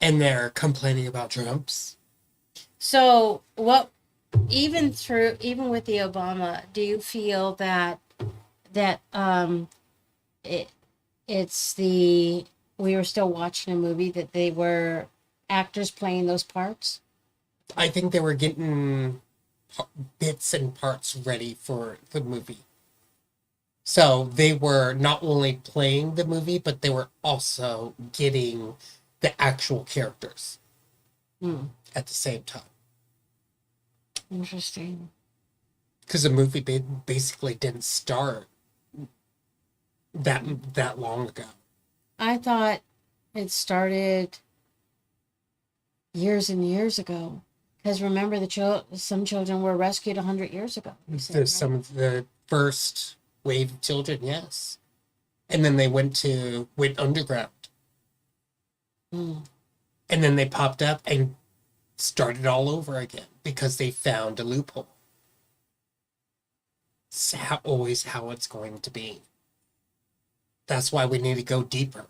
And they're complaining about Trump's. So what, even with the Obama, do you feel that we were still watching a movie, that they were actors playing those parts? I think they were getting bits and parts ready for the movie. So they were not only playing the movie, but they were also getting the actual characters at the same time. Interesting. Because the movie basically didn't start that long ago. I thought it started years and years ago. Because remember, some children were rescued 100 years ago. There's some of the first wave of children, yes. And then they went underground. And then they popped up and started all over again because they found a loophole. It's always how it's going to be. That's why we need to go deeper.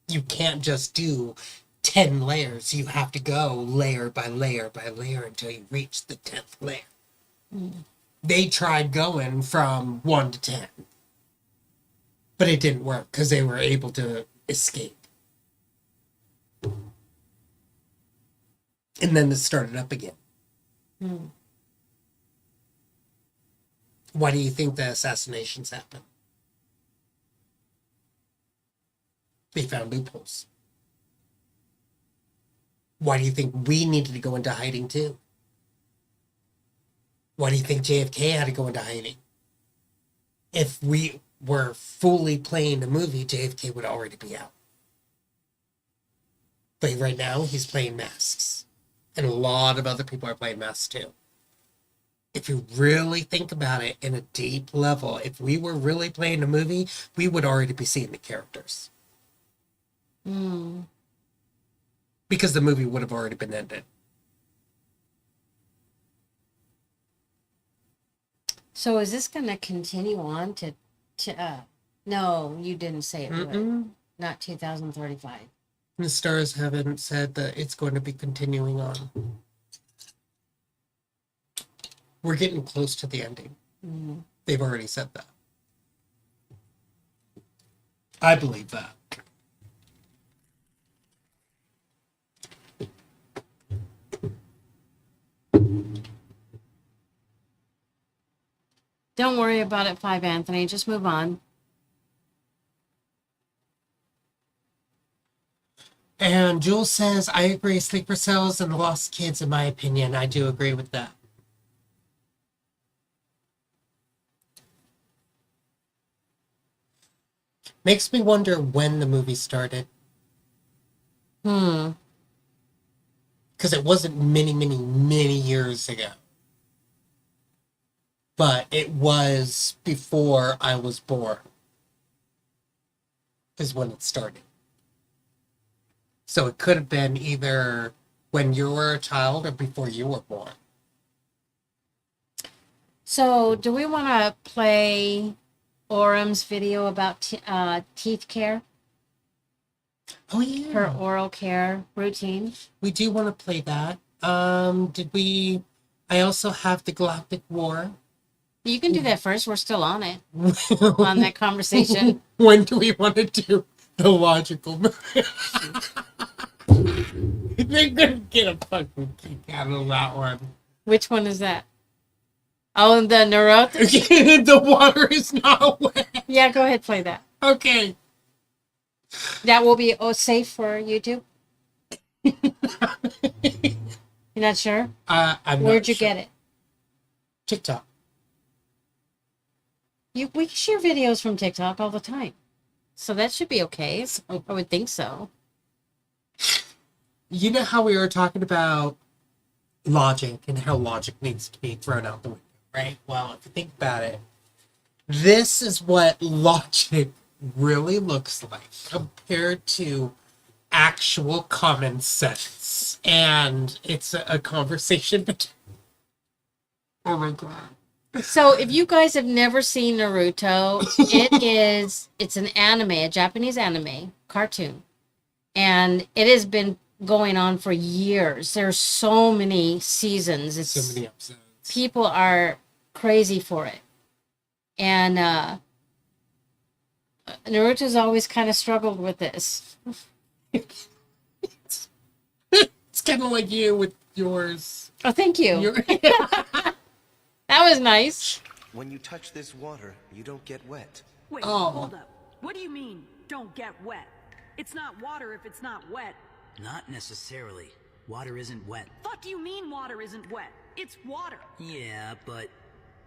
You can't just do 10 layers. You have to go layer by layer by layer until you reach the 10th layer. They tried going from 1 to 10. But it didn't work because they were able to escape. And then it started up again. Why do you think the assassinations happen? They found loopholes. Why do you think we needed to go into hiding too? Why do you think JFK had to go into hiding? If we were fully playing the movie, JFK would already be out. But right now, he's playing masks. And a lot of other people are playing masks too. If you really think about it in a deep level, if we were really playing a movie, we would already be seeing the characters. Because the movie would have already been ended. So is this going to continue on to no, you didn't say it right. Not 2035. The stars haven't said that it's going to be continuing on. We're getting close to the ending. They've already said that. I believe that. Don't worry about it, 5 Anthony. Just move on. And Jules says, I agree, sleeper cells and the lost kids, in my opinion. I do agree with that. Makes me wonder when the movie started. Because it wasn't many, many, many years ago. But it was before I was born. Is when it started. So it could have been either when you were a child or before you were born. So do we want to play Orum's video about teeth care, Oh yeah. her oral care routine. We do want to play that. Did we? I also have the Galactic War. You can do that first. We're still on it, on that conversation. When do we want to do the logical? They're gonna get a fucking kick out of that one. Which one is that? Oh, the Naruto? The water is not wet. Yeah, go ahead, play that. Okay. That will be safe for YouTube? You're not sure? I'm Where'd not you sure. get it? TikTok. We share videos from TikTok all the time. So that should be okay. I would think so. You know how we were talking about logic and how logic needs to be thrown out the window, right? Well, if you think about it, this is what logic really looks like compared to actual common sense. And it's a conversation between... Oh my god. So if you guys have never seen Naruto, it's an anime, a Japanese anime cartoon. And it has been going on for years. There's so many seasons. It's So many episodes. people are crazy for it. And Naruto's always kind of struggled with this. It's kind of like you with yours. Oh, thank you. Your- That was nice. When you touch this water, you don't get wet. Wait, Oh. hold up. What do you mean, don't get wet? It's not water if it's not wet. Not necessarily. Water isn't wet. Fuck do you mean water isn't wet? It's water. Yeah, but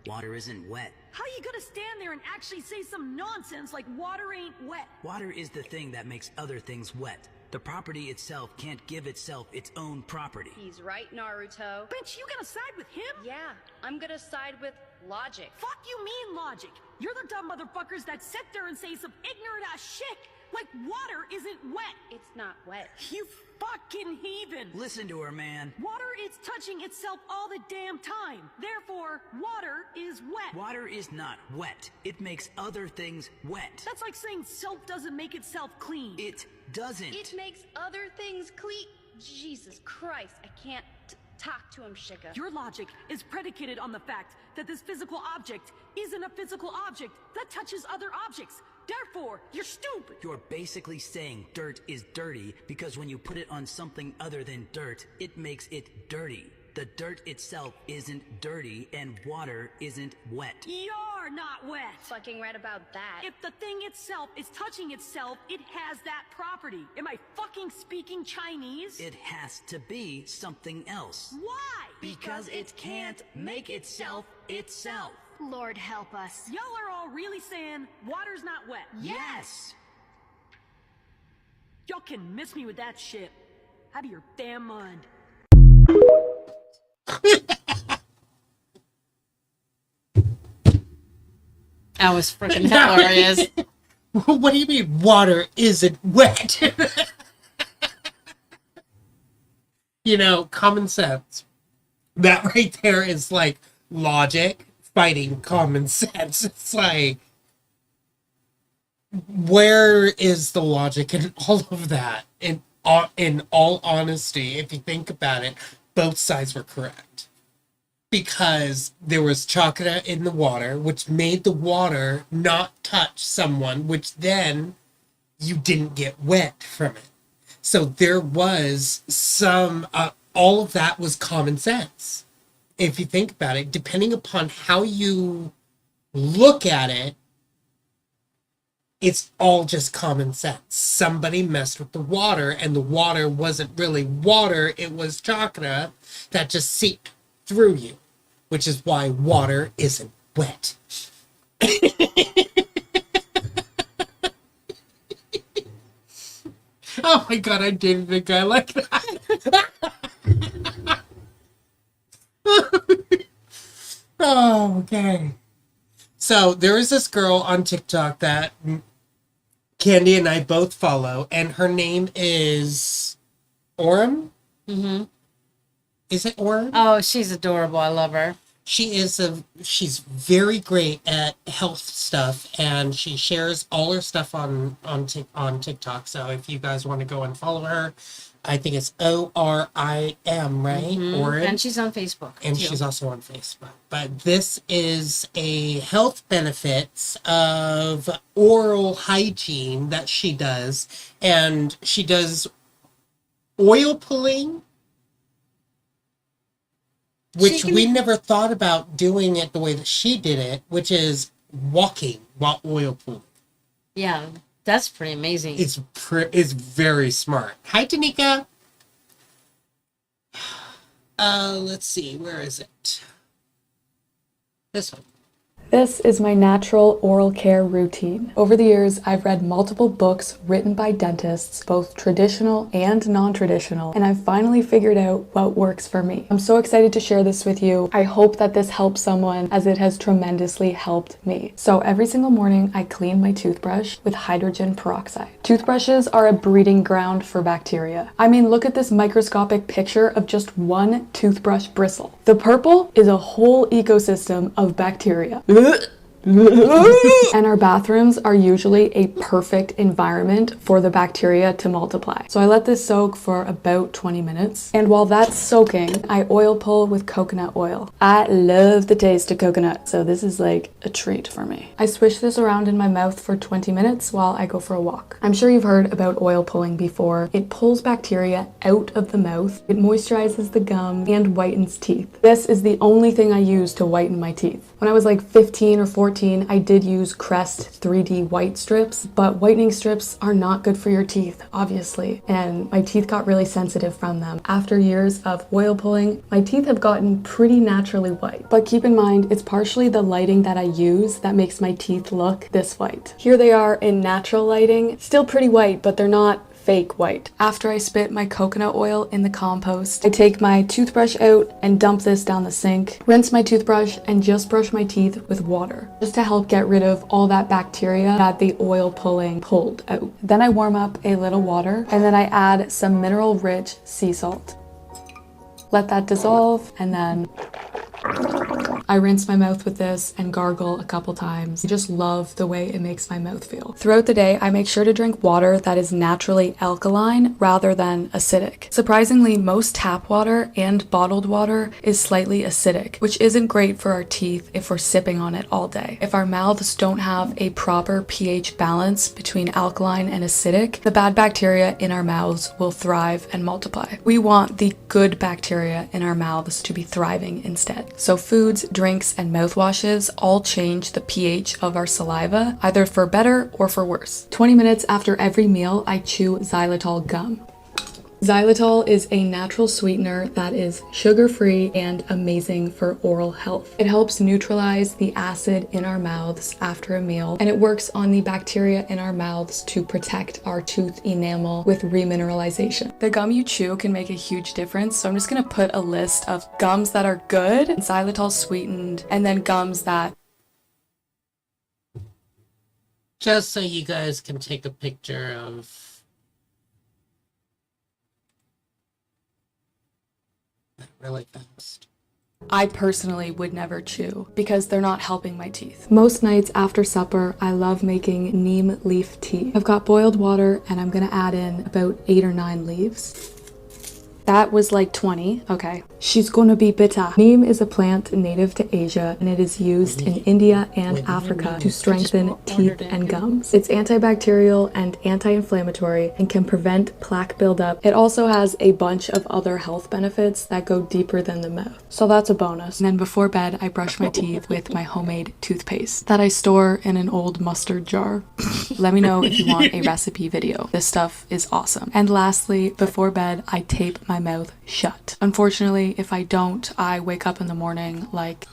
water isn't wet. How you gonna stand there and actually say some nonsense like water ain't wet? Water is the thing that makes other things wet. The property itself can't give itself its own property. He's right, Naruto. Bitch, you gonna side with him? Yeah, I'm gonna side with logic. Fuck you mean logic. You're the dumb motherfuckers that sit there and say some ignorant ass shit like water isn't wet. It's not wet. You fucking heathen. Listen to her, man. Water is touching itself all the damn time. Therefore, water is wet. Water is not wet. It makes other things wet. That's like saying soap doesn't make itself clean. It doesn't. It makes other things clean. Jesus Christ, I can't talk to him, Shika. Your logic is predicated on the fact that this physical object isn't a physical object that touches other objects. Therefore, you're stupid. You're basically saying dirt is dirty because when you put it on something other than dirt, it makes it dirty. The dirt itself isn't dirty and water isn't wet. You're not wet. Fucking right about that. If the thing itself is touching itself, it has that property. Am I fucking speaking Chinese? It has to be something else. Why? Because it can't make itself itself. Lord help us. Y'all are all really saying water's not wet. Yes! Y'all can miss me with that shit. Out of your damn mind. That was freaking hilarious. What do you mean water isn't wet? You know, common sense. That right there is like logic fighting common sense. It's like, where is the logic in all of that? In all honesty, if you think about it, both sides were correct. Because there was chocolate in the water, which made the water not touch someone, which then you didn't get wet from it. So there was some, all of that was common sense. If you think about it, depending upon how you look at it, it's all just common sense. Somebody messed with the water, and the water wasn't really water, it was chocolate that just seeped through you, which is why water isn't wet. Oh my god, I dated a guy like that. Oh, okay. So there is this girl on TikTok that Candy and I both follow, and her name is Orem. Mm-hmm. Is it Orem? Oh, she's adorable. I love her. she's very great at health stuff, and she shares all her stuff on TikTok. So if you guys want to go and follow her, I think it's ORIM, right? Orin. And she's on Facebook. And too. she's also on Facebook. But this is a health benefits of oral hygiene that she does. And she does oil pulling, which we never thought about doing it the way that she did it, which is walking while oil pulling. Yeah, that's pretty amazing. It's very smart. Hi, Tanika. Let's see, where is it? This one. This is my natural oral care routine. Over the years, I've read multiple books written by dentists, both traditional and non-traditional, and I've finally figured out what works for me. I'm so excited to share this with you. I hope that this helps someone, as it has tremendously helped me. So every single morning, I clean my toothbrush with hydrogen peroxide. Toothbrushes are a breeding ground for bacteria. I mean, look at this microscopic picture of just one toothbrush bristle. The purple is a whole ecosystem of bacteria. And our bathrooms are usually a perfect environment for the bacteria to multiply. So I let this soak for about 20 minutes. And while that's soaking, I oil pull with coconut oil. I love the taste of coconut, so this is like a treat for me. I swish this around in my mouth for 20 minutes while I go for a walk. I'm sure you've heard about oil pulling before. It pulls bacteria out of the mouth, it moisturizes the gum, and whitens teeth. This is the only thing I use to whiten my teeth. When I was like 15 or 14, I did use Crest 3D white strips, but whitening strips are not good for your teeth, obviously, and my teeth got really sensitive from them. After years of oil pulling, my teeth have gotten pretty naturally white. But keep in mind, it's partially the lighting that I use that makes my teeth look this white. Here they are in natural lighting, still pretty white, but they're not fake white. After I spit my coconut oil in the compost, I take my toothbrush out and dump this down the sink, rinse my toothbrush, and just brush my teeth with water, just to help get rid of all that bacteria that the oil pulling pulled out. Then I warm up a little water, and then I add some mineral-rich sea salt. Let that dissolve, and then I rinse my mouth with this and gargle a couple times. I just love the way it makes my mouth feel. Throughout the day, I make sure to drink water that is naturally alkaline rather than acidic. Surprisingly, most tap water and bottled water is slightly acidic, which isn't great for our teeth if we're sipping on it all day. If our mouths don't have a proper pH balance between alkaline and acidic, the bad bacteria in our mouths will thrive and multiply. We want the good bacteria in our mouths to be thriving instead. So foods, drinks, and mouthwashes all change the pH of our saliva, either for better or for worse. 20 minutes after every meal, I chew xylitol gum. Xylitol is a natural sweetener that is sugar-free and amazing for oral health. It helps neutralize the acid in our mouths after a meal, and it works on the bacteria in our mouths to protect our tooth enamel with remineralization. The gum you chew can make a huge difference, so I'm just gonna put a list of gums that are good, xylitol sweetened, and then gums that... Just so you guys can take a picture of really fast. I personally would never chew because they're not helping my teeth. Most nights after supper, I love making neem leaf tea. I've got boiled water and I'm gonna add in about 8 or 9 leaves. That was like 20. Okay. She's gonna be bitter. Neem is a plant native to Asia, and it is used in India and Africa to strengthen teeth and gums. It's antibacterial and anti-inflammatory and can prevent plaque buildup. It also has a bunch of other health benefits that go deeper than the mouth. So that's a bonus. And then before bed, I brush my teeth with my homemade toothpaste that I store in an old mustard jar. Let me know if you want a recipe video. This stuff is awesome. And lastly, before bed, I tape my mouth shut. Unfortunately, if I don't, I wake up in the morning like...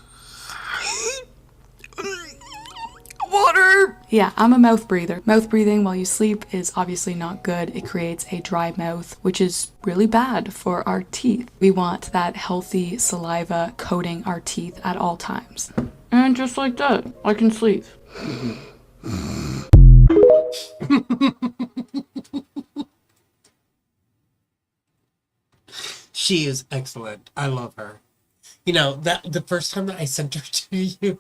water! Yeah, I'm a mouth breather. Mouth breathing while you sleep is obviously not good. It creates a dry mouth, which is really bad for our teeth. We want that healthy saliva coating our teeth at all times. And just like that, I can sleep. She is excellent. I love her. You know, that the first time that I sent her to you,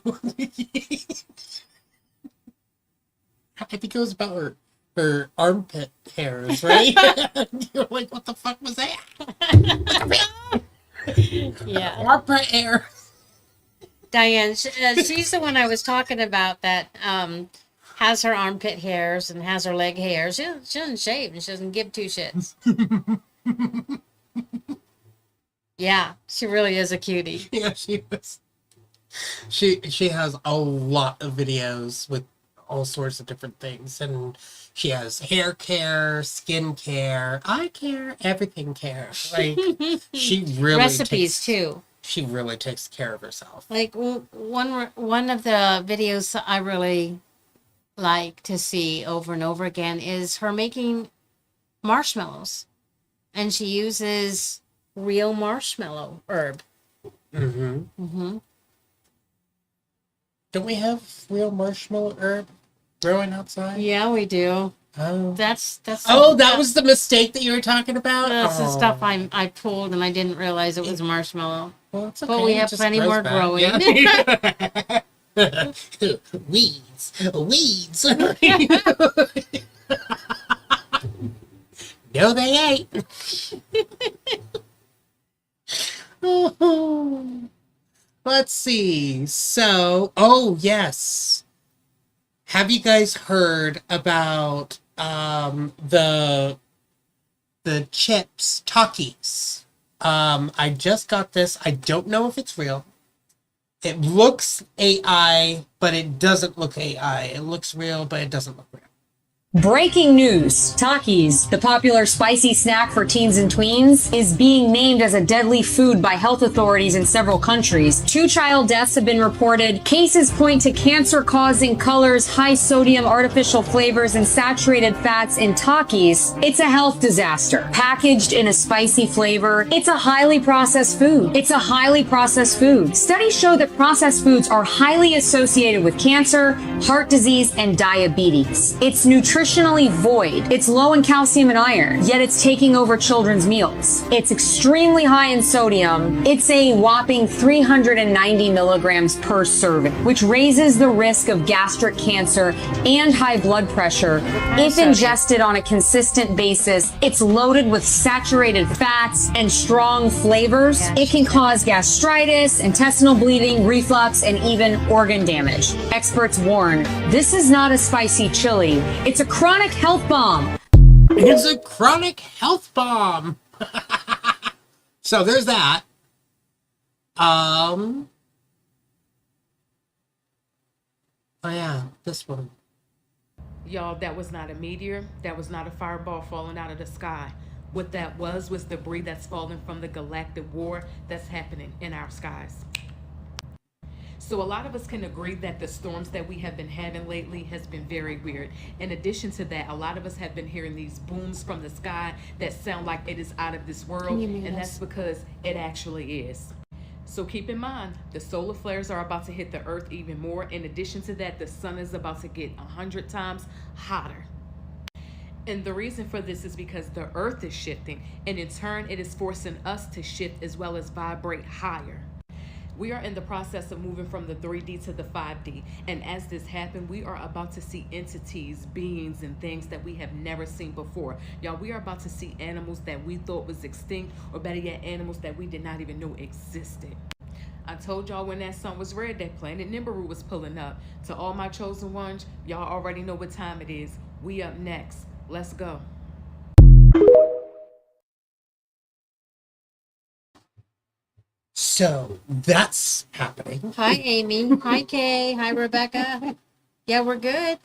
I think it was about her armpit hairs, right? You're like, what the fuck was that? Yeah. Armpit hair. Diane, she's the one I was talking about that has her armpit hairs and has her leg hairs. She doesn't shave and she doesn't give two shits. Yeah, she really is a cutie. Yeah, she is. She has a lot of videos with all sorts of different things, and she has hair care, skin care, eye care, everything care. Like she really recipes too. She really takes care of herself. Like one of the videos that I really like to see over and over again is her making marshmallows, and she uses real marshmallow herb. Mm-hmm. Don't we have real marshmallow herb growing outside? Yeah, we do. Oh, that's. Oh, that was the mistake that you were talking about. That's the stuff I pulled, and I didn't realize it was marshmallow. Well, it's okay. But we have It plenty grows more back. growing. Yeah. Weeds. No, they ain't. Let's see. So, oh yes. Have you guys heard about the chips, Takis? I just got this. I don't know if it's real. It looks AI, but it doesn't look AI. It looks real, but it doesn't look real. Breaking news. Takis, the popular spicy snack for teens and tweens, is being named as a deadly food by health authorities in several countries. 2 child deaths have been reported. Cases point to cancer-causing colors, high sodium artificial flavors, and saturated fats in Takis. It's a health disaster. Packaged in a spicy flavor, it's a highly processed food. Studies show that processed foods are highly associated with cancer, heart disease, and diabetes. It's nutritionally void. It's low in calcium and iron, yet it's taking over children's meals. It's extremely high in sodium. It's a whopping 390 milligrams per serving, which raises the risk of gastric cancer and high blood pressure if ingested on a consistent basis. It's loaded with saturated fats and strong flavors. It can cause gastritis, intestinal bleeding, reflux, and even organ damage. Experts warn, this is not a spicy chili. It's a chronic health bomb. It's a chronic health bomb. So there's that. Oh yeah, this one. Y'all, that was not a meteor. That was not a fireball falling out of the sky. What that was debris that's falling from the galactic war that's happening in our skies. So a lot of us can agree that the storms that we have been having lately has been very weird. In addition to that, a lot of us have been hearing these booms from the sky that sound like it is out of this world, and that's because it actually is. So keep in mind, the solar flares are about to hit the earth even more. In addition to that, the sun is about to get 100 times hotter. And the reason for this is because the earth is shifting, and in turn, it is forcing us to shift as well as vibrate higher. We are in the process of moving from the 3D to the 5D. And as this happens, we are about to see entities, beings, and things that we have never seen before. Y'all, we are about to see animals that we thought was extinct, or better yet, animals that we did not even know existed. I told y'all when that sun was red, that planet Nibiru was pulling up. To all my chosen ones, y'all already know what time it is. We up next. Let's go. So that's happening. Hi, Amy. Hi, Kay. Hi, Rebecca. Yeah, we're good.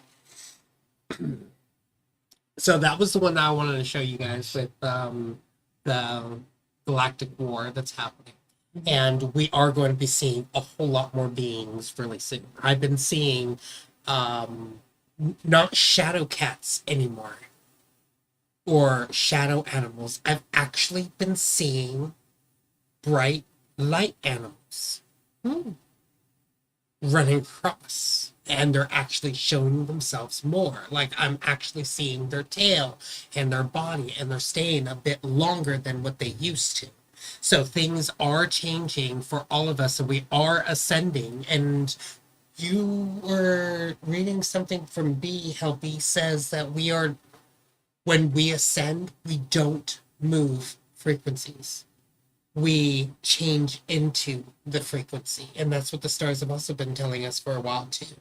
So that was the one that I wanted to show you guys with the galactic war that's happening. And we are going to be seeing a whole lot more beings really soon. I've been seeing not shadow cats anymore or shadow animals. I've actually been seeing bright light animals running across, and they're actually showing themselves more. Like I'm actually seeing their tail and their body, and they're staying a bit longer than what they used to. So things are changing for all of us, and we are ascending. And you were reading something from B, how B says that when we ascend, we don't move frequencies. We change into the frequency. And that's what the stars have also been telling us for a while too.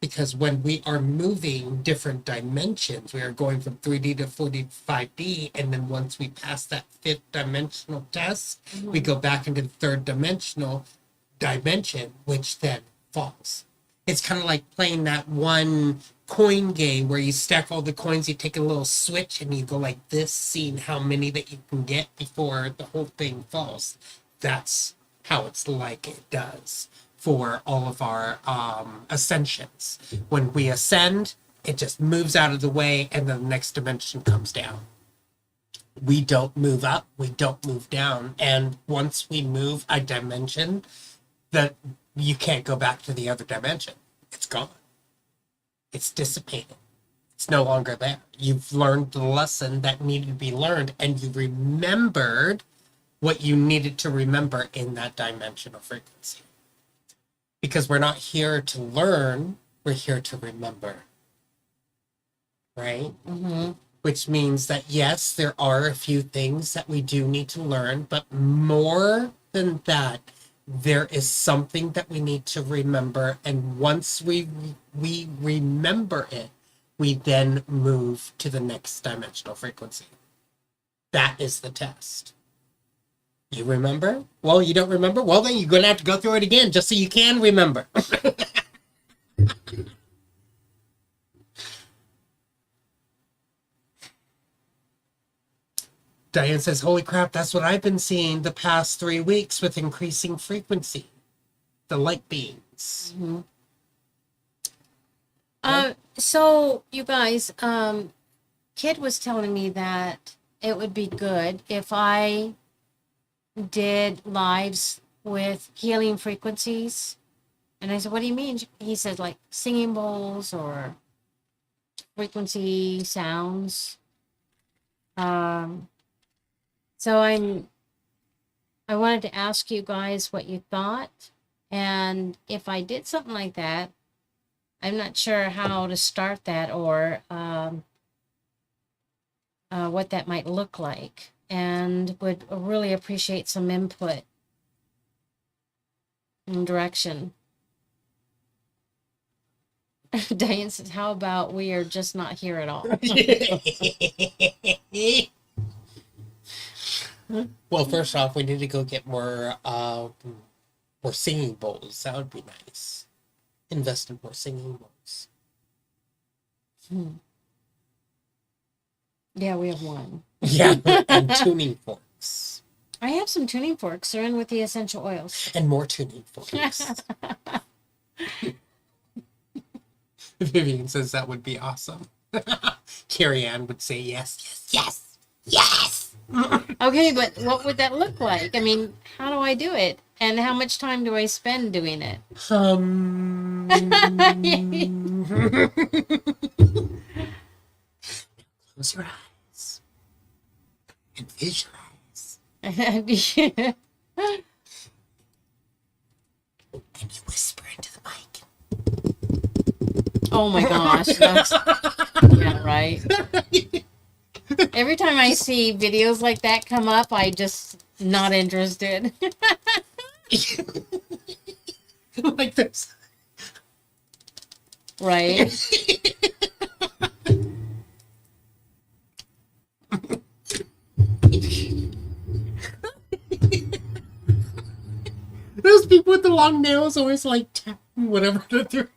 Because when we are moving different dimensions, we are going from 3D to 4D to 5D. And then once we pass that fifth dimensional test, we go back into the third dimensional dimension, which then falls. It's kind of like playing that one coin game where you stack all the coins, you take a little switch and you go like this, seeing how many that you can get before the whole thing falls. That's how it's like it does for all of our ascensions. When we ascend, it just moves out of the way and then the next dimension comes down. We don't move up, we don't move down. And once we move a dimension, that you can't go back to the other dimension. It's gone. It's dissipated. It's no longer there. You've learned the lesson that needed to be learned, and you remembered what you needed to remember in that dimensional frequency. Because we're not here to learn, we're here to remember. Right? Mm-hmm. Which means that, yes, there are a few things that we do need to learn, but more than that, there is something that we need to remember, and once we remember it, we then move to the next dimensional frequency. That is the test. You remember? Well, you don't remember? Well, then you're going to have to go through it again just so you can remember. Diane says, holy crap, that's what I've been seeing the past 3 weeks with increasing frequency. The light beams. Mm-hmm. So, you guys, Kidd was telling me that it would be good if I did lives with healing frequencies. And I said, what do you mean? He said, like singing bowls or frequency sounds. So I wanted to ask you guys what you thought, and if I did something like that, I'm not sure how to start that or what that might look like, and would really appreciate some input and direction. Diane says, how about we are just not here at all? Well, first off, we need to go get more singing bowls. That would be nice. Invest in more singing bowls. Yeah, we have one. Yeah, and tuning forks. I have some tuning forks. They're in with the essential oils. And more tuning forks. Vivian says that would be awesome. Carrie Ann would say yes, yes, yes, yes. Okay, but what would that look like? I mean, how do I do it? And how much time do I spend doing it? Close your eyes and visualize. And you whisper into the mic. Oh my gosh. That's, yeah, right. Every time I see videos like that come up, I just not interested. Like this. Right. Those people with the long nails always like tapping whatever they're doing.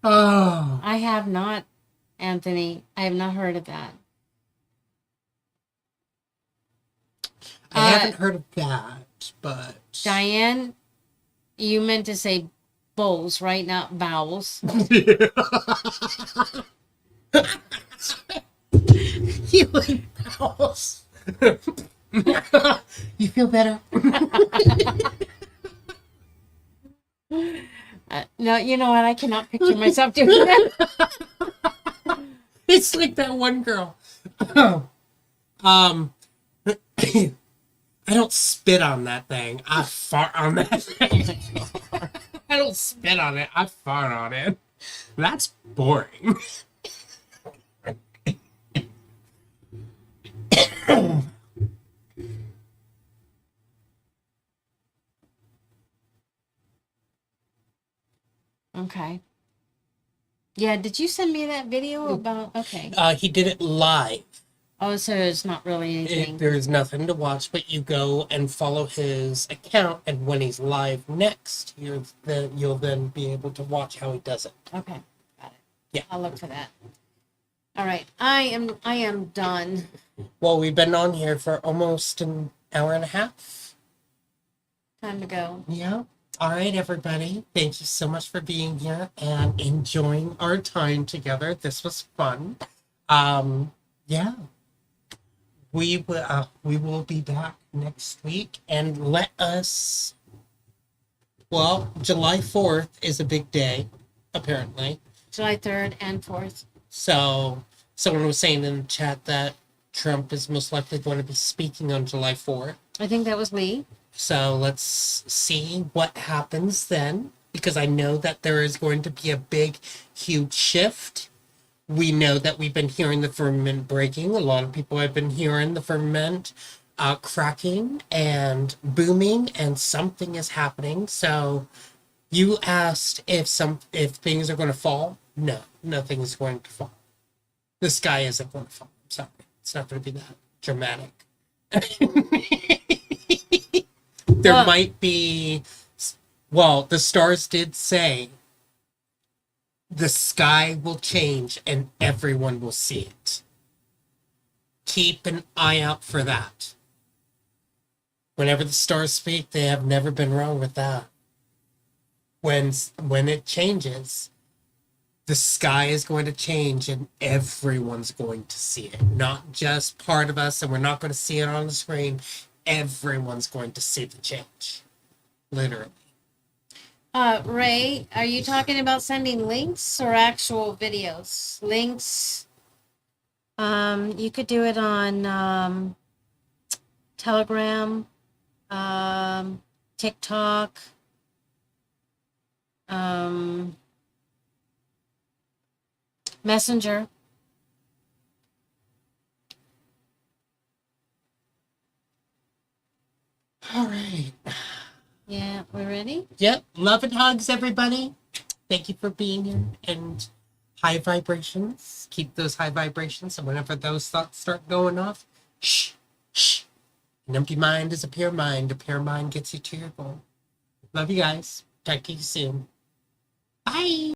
Oh. I have not, Anthony. I have not heard of that. I haven't heard of that, but... Diane, you meant to say bowls, right? Not vowels. Healing bowels. You feel better? No, you know what? I cannot picture myself doing that. It's like that one girl. I don't spit on that thing. I fart on that thing. I don't spit on it. I fart on it. That's boring. Okay. Yeah, did you send me that video about... Okay. He did it live. Oh, so it's not really anything. There's nothing to watch, but you go and follow his account, and when he's live next, you'll then be able to watch how he does it. Okay, got it. Yeah. I'll look for that. All right, I am done. Well, we've been on here for almost an hour and a half. Time to go. Yeah. All right, everybody. Thank you so much for being here and enjoying our time together. This was fun. Yeah. We will be back next week, and let us. Well, July 4th is a big day, apparently. July 3rd and 4th. So someone was saying in the chat that Trump is most likely going to be speaking on July 4th. I think that was Lee. So let's see what happens then, because I know that there is going to be a big, huge shift. We know that we've been hearing the firmament breaking. A lot of people have been hearing the firmament cracking and booming, and something is happening. So you asked if things are going to fall. No, nothing is going to fall. The sky isn't going to fall. I'm sorry. It's not going to be that dramatic. There might be, well, the stars did say the sky will change and everyone will see it. Keep an eye out for that. Whenever the stars speak, they have never been wrong with that. When it changes, the sky is going to change and everyone's going to see it. Not just part of us, and we're not going to see it on the screen. Everyone's going to see the change. Literally. Ray, are you talking about sending links or actual videos? Links. You could do it on Telegram, TikTok, Messenger. All right. Yeah, we ready? Yep. Love and hugs, everybody. Thank you for being here. And high vibrations. Keep those high vibrations. And whenever those thoughts start going off, shh, shh. An empty mind is a pure mind. A pure mind gets you to your goal. Love you guys. Talk to you soon. Bye.